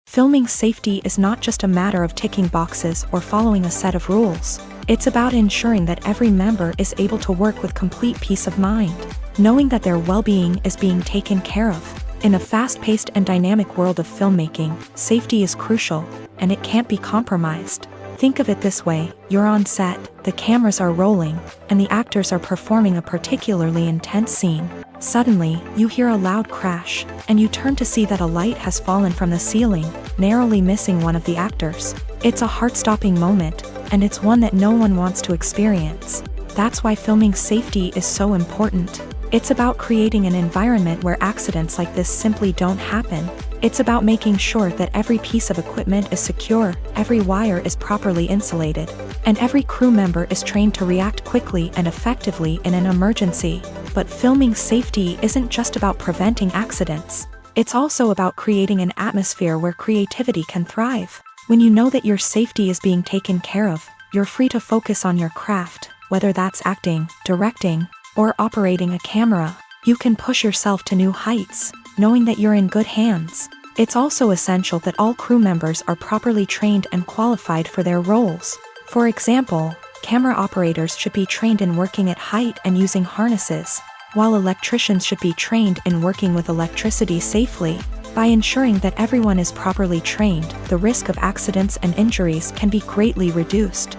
A: Filming safety is not just a matter of ticking boxes or following a set of rules. It's about ensuring that every member is able to work with complete peace of mind, knowing that their well-being is being taken care of. In a fast-paced and dynamic world of filmmaking, safety is crucial, and it can't be compromised. Think of it this way: you're on set, the cameras are rolling, and the actors are performing a particularly intense scene. Suddenly, you hear a loud crash, and you turn to see that a light has fallen from the ceiling, narrowly missing one of the actors. It's a heart-stopping moment, and it's one that no one wants to experience. That's why filming safety is so important. It's about creating an environment where accidents like this simply don't happen. It's about making sure that every piece of equipment is secure, every wire is properly insulated, and every crew member is trained to react quickly and effectively in an emergency. But filming safety isn't just about preventing accidents. It's also about creating an atmosphere where creativity can thrive. When you know that your safety is being taken care of, you're free to focus on your craft, whether that's acting, directing, or operating a camera. You can push yourself to new heights, knowing that you're in good hands. It's also essential that all crew members are properly trained and qualified for their roles. For example, camera operators should be trained in working at height and using harnesses, while electricians should be trained in working with electricity safely. By ensuring that everyone is properly trained, the risk of accidents and injuries can be greatly reduced.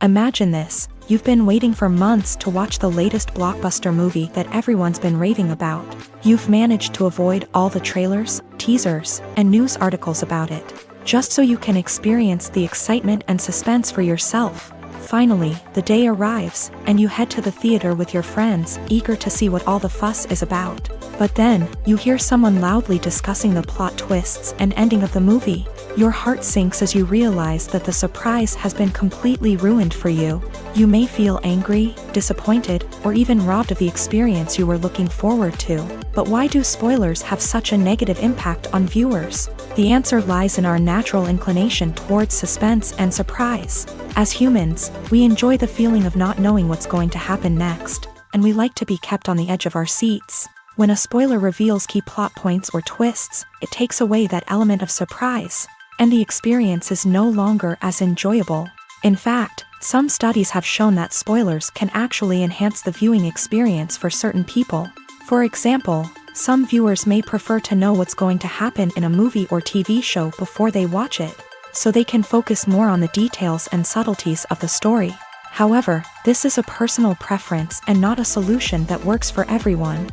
A: Imagine this: you've been waiting for months to watch the latest blockbuster movie that everyone's been raving about. You've managed to avoid all the trailers, teasers, and news articles about it, just so you can experience the excitement and suspense for yourself. Finally, the day arrives, and you head to the theater with your friends, eager to see what all the fuss is about. But then, you hear someone loudly discussing the plot twists and ending of the movie. Your heart sinks as you realize that the surprise has been completely ruined for you. You may feel angry, disappointed, or even robbed of the experience you were looking forward to. But why do spoilers have such a negative impact on viewers? The answer lies in our natural inclination towards suspense and surprise. As humans, we enjoy the feeling of not knowing what's going to happen next, and we like to be kept on the edge of our seats. When a spoiler reveals key plot points or twists, it takes away that element of surprise, and the experience is no longer as enjoyable. In fact, some studies have shown that spoilers can actually enhance the viewing experience for certain people. For example, some viewers may prefer to know what's going to happen in a movie or TV show before they watch it, so they can focus more on the details and subtleties of the story. However, this is a personal preference and not a solution that works for everyone.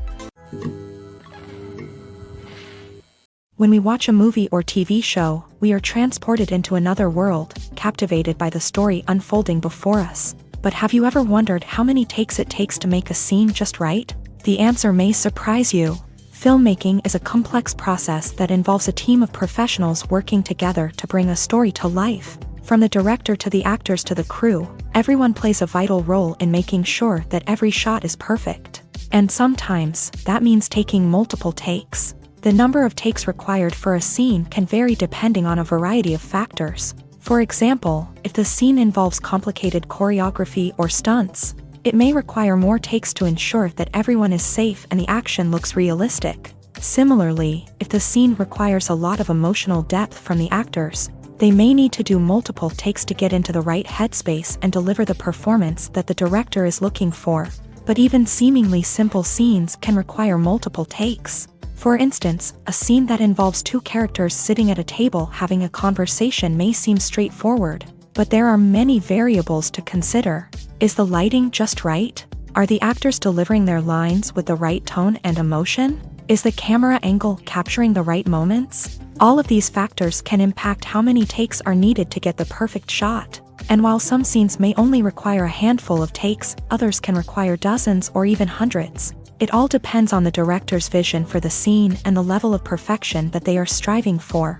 A: When we watch a movie or TV show, we are transported into another world, captivated by the story unfolding before us. But have you ever wondered how many takes it takes to make a scene just right? The answer may surprise you. Filmmaking is a complex process that involves a team of professionals working together to bring a story to life. From the director to the actors to the crew, everyone plays a vital role in making sure that every shot is perfect. And sometimes, that means taking multiple takes. The number of takes required for a scene can vary depending on a variety of factors. For example, if the scene involves complicated choreography or stunts, it may require more takes to ensure that everyone is safe and the action looks realistic. Similarly, if the scene requires a lot of emotional depth from the actors, they may need to do multiple takes to get into the right headspace and deliver the performance that the director is looking for. But even seemingly simple scenes can require multiple takes. For instance, a scene that involves two characters sitting at a table having a conversation may seem straightforward, but there are many variables to consider. Is the lighting just right? Are the actors delivering their lines with the right tone and emotion? Is the camera angle capturing the right moments? All of these factors can impact how many takes are needed to get the perfect shot. And while some scenes may only require a handful of takes, others can require dozens or even hundreds. It all depends on the director's vision for the scene and the level of perfection that they are striving for.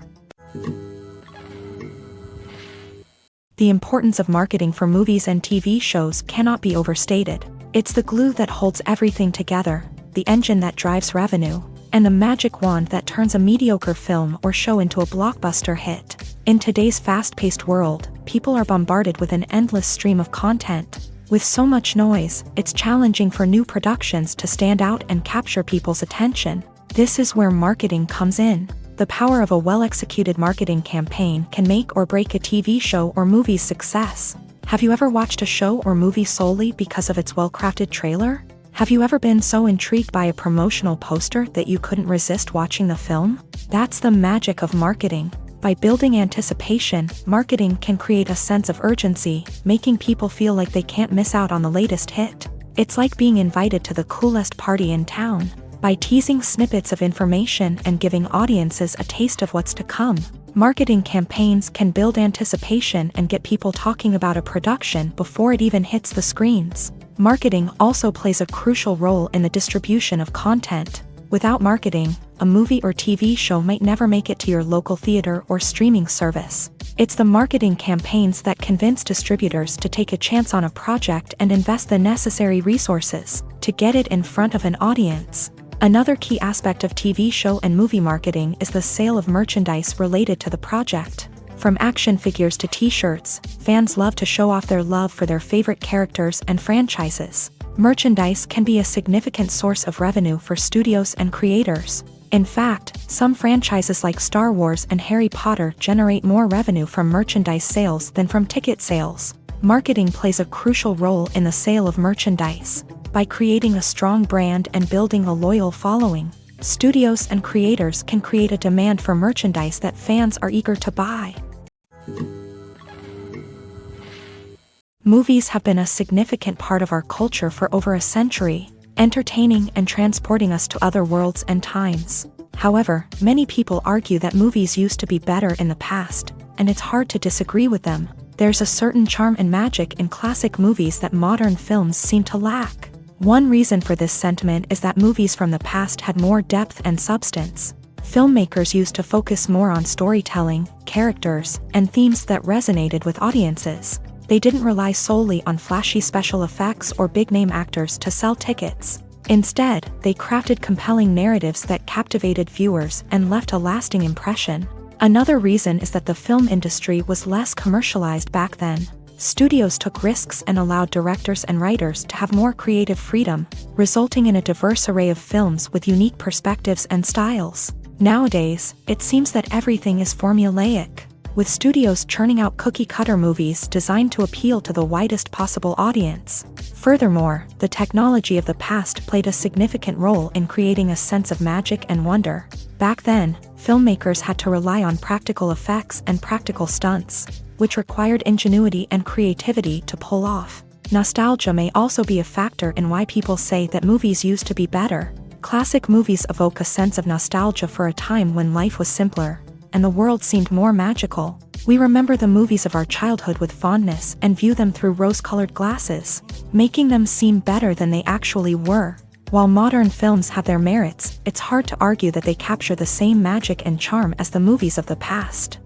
A: The importance of marketing for movies and TV shows cannot be overstated. It's the glue that holds everything together, the engine that drives revenue, and the magic wand that turns a mediocre film or show into a blockbuster hit. In today's fast-paced world, people are bombarded with an endless stream of content. With so much noise, it's challenging for new productions to stand out and capture people's attention. This is where marketing comes in. The power of a well-executed marketing campaign can make or break a TV show or movie's success. Have you ever watched a show or movie solely because of its well-crafted trailer? Have you ever been so intrigued by a promotional poster that you couldn't resist watching the film? That's the magic of marketing. By building anticipation, marketing can create a sense of urgency, making people feel like they can't miss out on the latest hit. It's like being invited to the coolest party in town. By teasing snippets of information and giving audiences a taste of what's to come, marketing campaigns can build anticipation and get people talking about a production before it even hits the screens. Marketing also plays a crucial role in the distribution of content. Without marketing, a movie or TV show might never make it to your local theater or streaming service. It's the marketing campaigns that convince distributors to take a chance on a project and invest the necessary resources to get it in front of an audience. Another key aspect of TV show and movie marketing is the sale of merchandise related to the project. From action figures to t-shirts, fans love to show off their love for their favorite characters and franchises. Merchandise can be a significant source of revenue for studios and creators. In fact, some franchises like Star Wars and Harry Potter generate more revenue from merchandise sales than from ticket sales. Marketing plays a crucial role in the sale of merchandise. By creating a strong brand and building a loyal following, studios and creators can create a demand for merchandise that fans are eager to buy. Movies have been a significant part of our culture for over a century, entertaining and transporting us to other worlds and times. However, many people argue that movies used to be better in the past, and it's hard to disagree with them. There's a certain charm and magic in classic movies that modern films seem to lack. One reason for this sentiment is that movies from the past had more depth and substance. Filmmakers used to focus more on storytelling, characters, and themes that resonated with audiences. They didn't rely solely on flashy special effects or big-name actors to sell tickets. Instead, they crafted compelling narratives that captivated viewers and left a lasting impression. Another reason is that the film industry was less commercialized back then. Studios took risks and allowed directors and writers to have more creative freedom, resulting in a diverse array of films with unique perspectives and styles. Nowadays, it seems that everything is formulaic, with studios churning out cookie-cutter movies designed to appeal to the widest possible audience. Furthermore, the technology of the past played a significant role in creating a sense of magic and wonder. Back then, filmmakers had to rely on practical effects and practical stunts, which required ingenuity and creativity to pull off. Nostalgia may also be a factor in why people say that movies used to be better. Classic movies evoke a sense of nostalgia for a time when life was simpler, and the world seemed more magical. We remember the movies of our childhood with fondness and view them through rose-colored glasses, making them seem better than they actually were. While modern films have their merits, it's hard to argue that they capture the same magic and charm as the movies of the past.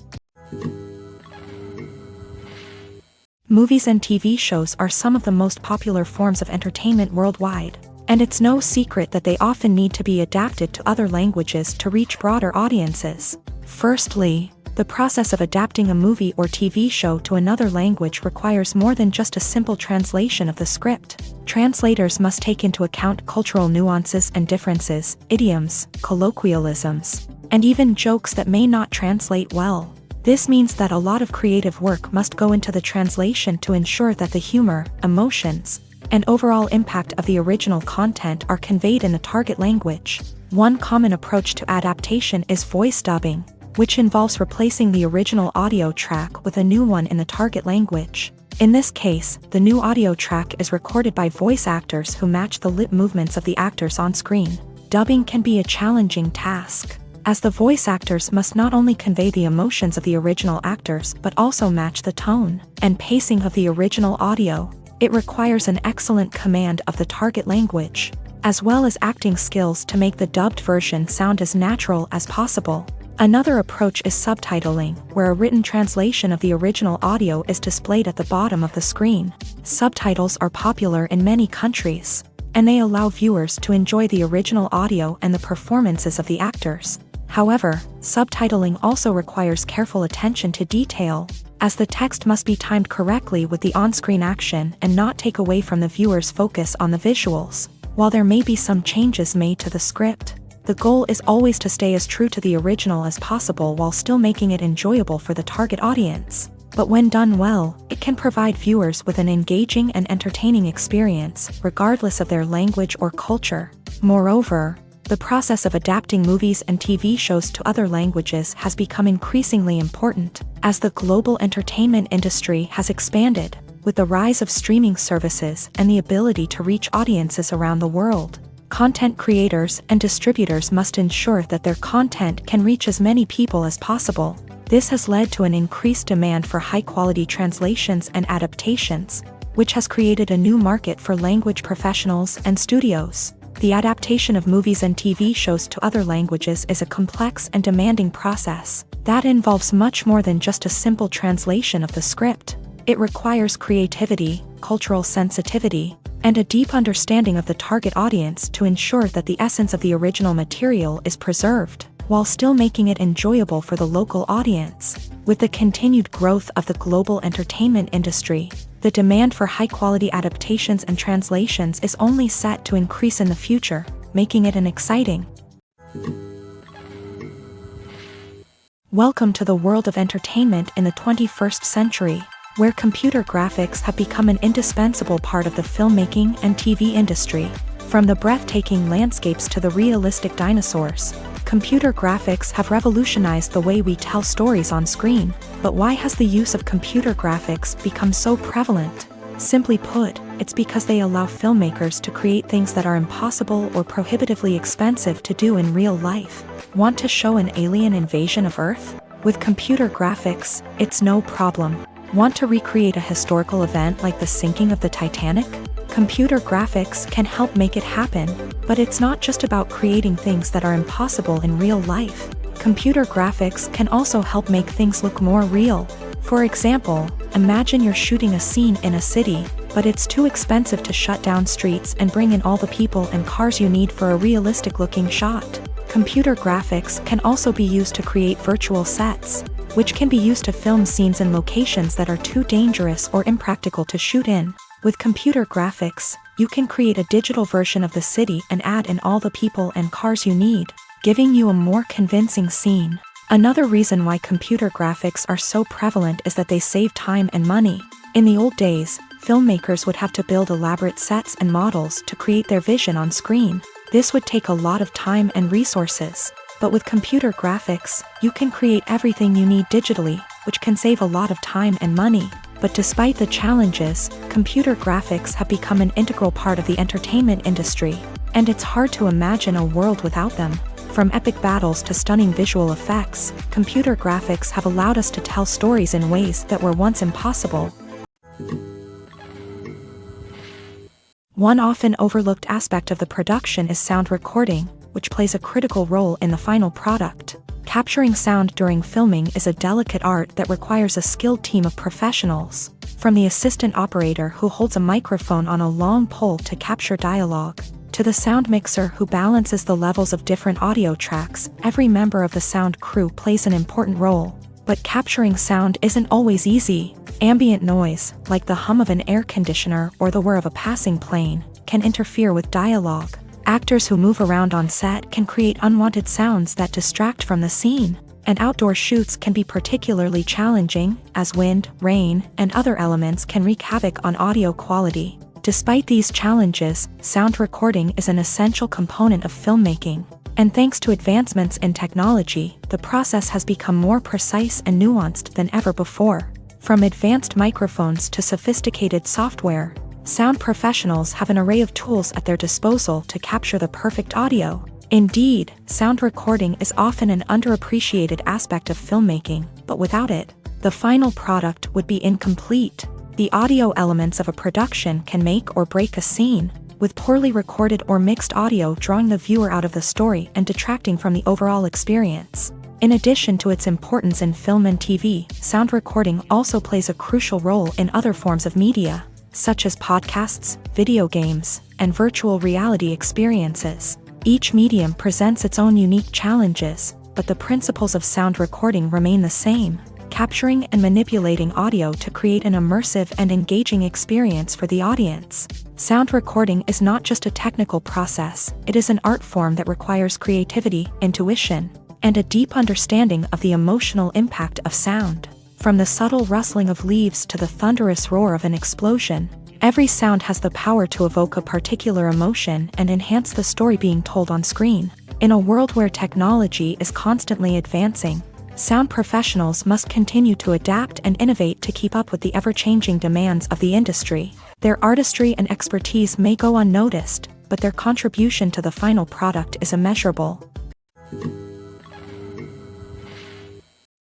A: Movies and TV shows are some of the most popular forms of entertainment worldwide, and it's no secret that they often need to be adapted to other languages to reach broader audiences. Firstly, the process of adapting a movie or TV show to another language requires more than just a simple translation of the script. Translators must take into account cultural nuances and differences, idioms, colloquialisms, and even jokes that may not translate well. This means that a lot of creative work must go into the translation to ensure that the humor, emotions, and overall impact of the original content are conveyed in the target language. One common approach to adaptation is voice dubbing, which involves replacing the original audio track with a new one in the target language. In this case, the new audio track is recorded by voice actors who match the lip movements of the actors on screen. Dubbing can be a challenging task. as the voice actors must not only convey the emotions of the original actors but also match the tone and pacing of the original audio. It requires an excellent command of the target language, as well as acting skills to make the dubbed version sound as natural as possible. Another approach is subtitling, where a written translation of the original audio is displayed at the bottom of the screen. Subtitles are popular in many countries, and they allow viewers to enjoy the original audio and the performances of the actors. However, subtitling also requires careful attention to detail, as the text must be timed correctly with the on-screen action and not take away from the viewer's focus on the visuals. While there may be some changes made to the script, the goal is always to stay as true to the original as possible while still making it enjoyable for the target audience. But when done well, it can provide viewers with an engaging and entertaining experience, regardless of their language or culture. Moreover, the process of adapting movies and TV shows to other languages has become increasingly important, as the global entertainment industry has expanded, with the rise of streaming services and the ability to reach audiences around the world. Content creators and distributors must ensure that their content can reach as many people as possible. This has led to an increased demand for high-quality translations and adaptations, which has created a new market for language professionals and studios. The adaptation of movies and TV shows to other languages is a complex and demanding process that involves much more than just a simple translation of the script. It requires creativity, cultural sensitivity, and a deep understanding of the target audience to ensure that the essence of the original material is preserved, while still making it enjoyable for the local audience. With the continued growth of the global entertainment industry, the demand for high-quality adaptations and translations is only set to increase in the future, making it an exciting. Welcome to the world of entertainment in the 21st century, where computer graphics have become an indispensable part of the filmmaking and TV industry. From the breathtaking landscapes to the realistic dinosaurs, computer graphics have revolutionized the way we tell stories on screen. But why has the use of computer graphics become so prevalent? Simply put, it's because they allow filmmakers to create things that are impossible or prohibitively expensive to do in real life. Want to show an alien invasion of Earth? With computer graphics, it's no problem. Want to recreate a historical event like the sinking of the Titanic? Computer graphics can help make it happen, but it's not just about creating things that are impossible in real life. Computer graphics can also help make things look more real. For example, imagine you're shooting a scene in a city, but it's too expensive to shut down streets and bring in all the people and cars you need for a realistic-looking shot. Computer graphics can also be used to create virtual sets, which can be used to film scenes in locations that are too dangerous or impractical to shoot in. With computer graphics, you can create a digital version of the city and add in all the people and cars you need, giving you a more convincing scene. Another reason why computer graphics are so prevalent is that they save time and money. In the old days, filmmakers would have to build elaborate sets and models to create their vision on screen. This would take a lot of time and resources. But with computer graphics, you can create everything you need digitally, which can save a lot of time and money. But despite the challenges, computer graphics have become an integral part of the entertainment industry, and it's hard to imagine a world without them. From epic battles to stunning visual effects, computer graphics have allowed us to tell stories in ways that were once impossible. One often overlooked aspect of the production is sound recording, which plays a critical role in the final product. Capturing sound during filming is a delicate art that requires a skilled team of professionals. From the assistant operator who holds a microphone on a long pole to capture dialogue, to the sound mixer who balances the levels of different audio tracks, every member of the sound crew plays an important role. But capturing sound isn't always easy. Ambient noise, like the hum of an air conditioner or the whir of a passing plane, can interfere with dialogue. Actors who move around on set can create unwanted sounds that distract from the scene, and outdoor shoots can be particularly challenging, as wind, rain, and other elements can wreak havoc on audio quality. Despite these challenges, sound recording is an essential component of filmmaking, and thanks to advancements in technology, the process has become more precise and nuanced than ever before. From advanced microphones to sophisticated software, sound professionals have an array of tools at their disposal to capture the perfect audio. Indeed, sound recording is often an underappreciated aspect of filmmaking, but without it, the final product would be incomplete. The audio elements of a production can make or break a scene, with poorly recorded or mixed audio drawing the viewer out of the story and detracting from the overall experience. In addition to its importance in film and TV, sound recording also plays a crucial role in other forms of media, such as podcasts, video games, and virtual reality experiences. Each medium presents its own unique challenges, but the principles of sound recording remain the same, capturing and manipulating audio to create an immersive and engaging experience for the audience. Sound recording is not just a technical process, it is an art form that requires creativity, intuition, and a deep understanding of the emotional impact of sound. From the subtle rustling of leaves to the thunderous roar of an explosion, every sound has the power to evoke a particular emotion and enhance the story being told on screen. In a world where technology is constantly advancing, sound professionals must continue to adapt and innovate to keep up with the ever-changing demands of the industry. Their artistry and expertise may go unnoticed, but their contribution to the final product is immeasurable.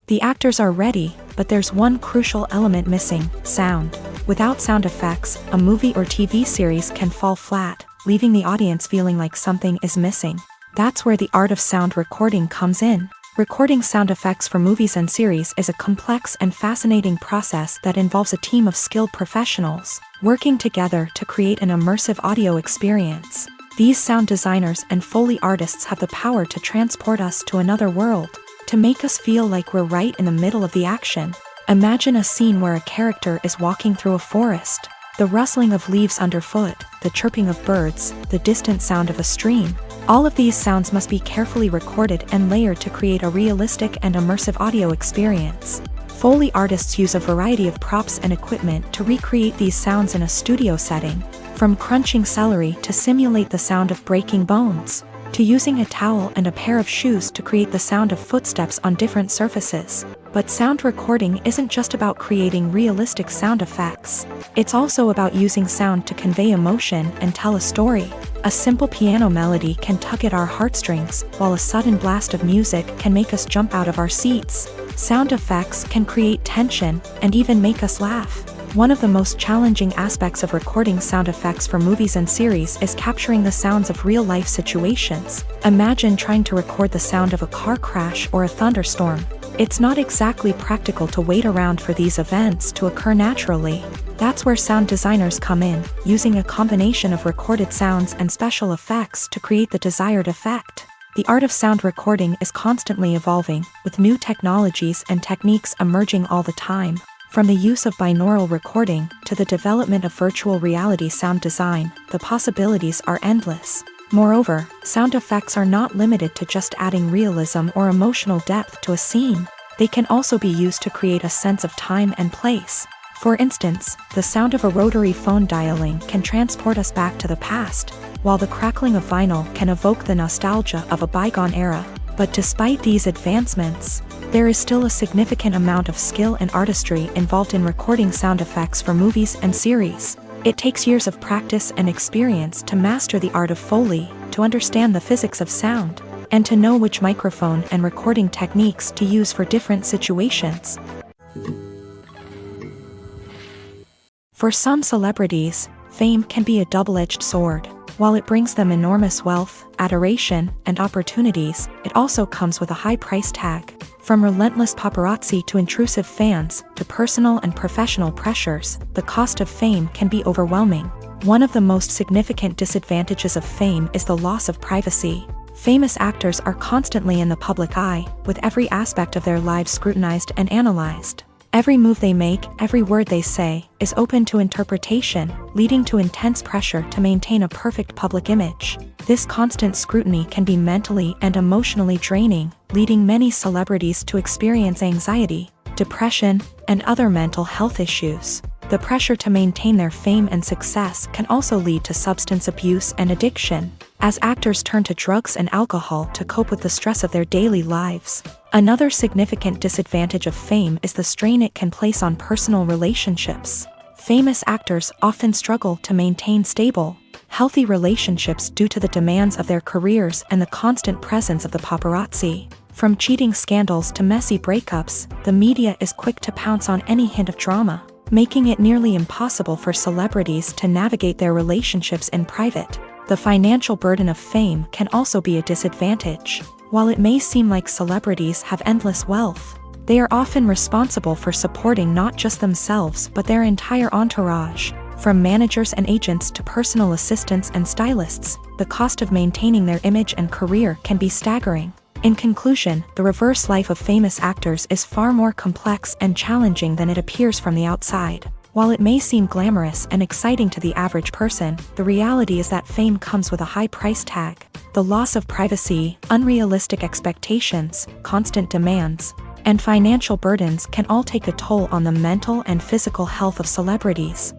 A: The actors are ready, but there's one crucial element missing: sound. Without sound effects, a movie or TV series can fall flat, leaving the audience feeling like something is missing. That's where the art of sound recording comes in. Recording sound effects for movies and series is a complex and fascinating process that involves a team of skilled professionals working together to create an immersive audio experience. These sound designers and Foley artists have the power to transport us to another world, to make us feel like we're right in the middle of the action. Imagine a scene where a character is walking through a forest. The rustling of leaves underfoot, the chirping of birds, the distant sound of a stream. All of these sounds must be carefully recorded and layered to create a realistic and immersive audio experience. Foley artists use a variety of props and equipment to recreate these sounds in a studio setting, from crunching celery to simulate the sound of breaking bones, to using a towel and a pair of shoes to create the sound of footsteps on different surfaces. But sound recording isn't just about creating realistic sound effects. It's also about using sound to convey emotion and tell a story. A simple piano melody can tug at our heartstrings, while a sudden blast of music can make us jump out of our seats. Sound effects can create tension and even make us laugh. One of the most challenging aspects of recording sound effects for movies and series is capturing the sounds of real-life situations. Imagine trying to record the sound of a car crash or a thunderstorm. It's not exactly practical to wait around for these events to occur naturally. That's where sound designers come in, using a combination of recorded sounds and special effects to create the desired effect. The art of sound recording is constantly evolving, with new technologies and techniques emerging all the time. From the use of binaural recording to the development of virtual reality sound design, the possibilities are endless. Moreover, sound effects are not limited to just adding realism or emotional depth to a scene. They can also be used to create a sense of time and place. For instance, the sound of a rotary phone dialing can transport us back to the past, while the crackling of vinyl can evoke the nostalgia of a bygone era. But despite these advancements, there is still a significant amount of skill and artistry involved in recording sound effects for movies and series. It takes years of practice and experience to master the art of Foley, to understand the physics of sound, and to know which microphone and recording techniques to use for different situations. For some celebrities, fame can be a double-edged sword. While it brings them enormous wealth, adoration, and opportunities, it also comes with a high price tag. From relentless paparazzi to intrusive fans, to personal and professional pressures, the cost of fame can be overwhelming. One of the most significant disadvantages of fame is the loss of privacy. Famous actors are constantly in the public eye, with every aspect of their lives scrutinized and analyzed. Every move they make, every word they say, is open to interpretation, leading to intense pressure to maintain a perfect public image. This constant scrutiny can be mentally and emotionally draining, leading many celebrities to experience anxiety, depression, and other mental health issues. The pressure to maintain their fame and success can also lead to substance abuse and addiction, as actors turn to drugs and alcohol to cope with the stress of their daily lives. Another significant disadvantage of fame is the strain it can place on personal relationships. Famous actors often struggle to maintain stable, healthy relationships due to the demands of their careers and the constant presence of the paparazzi. From cheating scandals to messy breakups, the media is quick to pounce on any hint of drama, making it nearly impossible for celebrities to navigate their relationships in private. The financial burden of fame can also be a disadvantage. While it may seem like celebrities have endless wealth, they are often responsible for supporting not just themselves but their entire entourage. From managers and agents to personal assistants and stylists, the cost of maintaining their image and career can be staggering. In conclusion, the reverse life of famous actors is far more complex and challenging than it appears from the outside. While it may seem glamorous and exciting to the average person, the reality is that fame comes with a high price tag. The loss of privacy, unrealistic expectations, constant demands, and financial burdens can all take a toll on the mental and physical health of celebrities.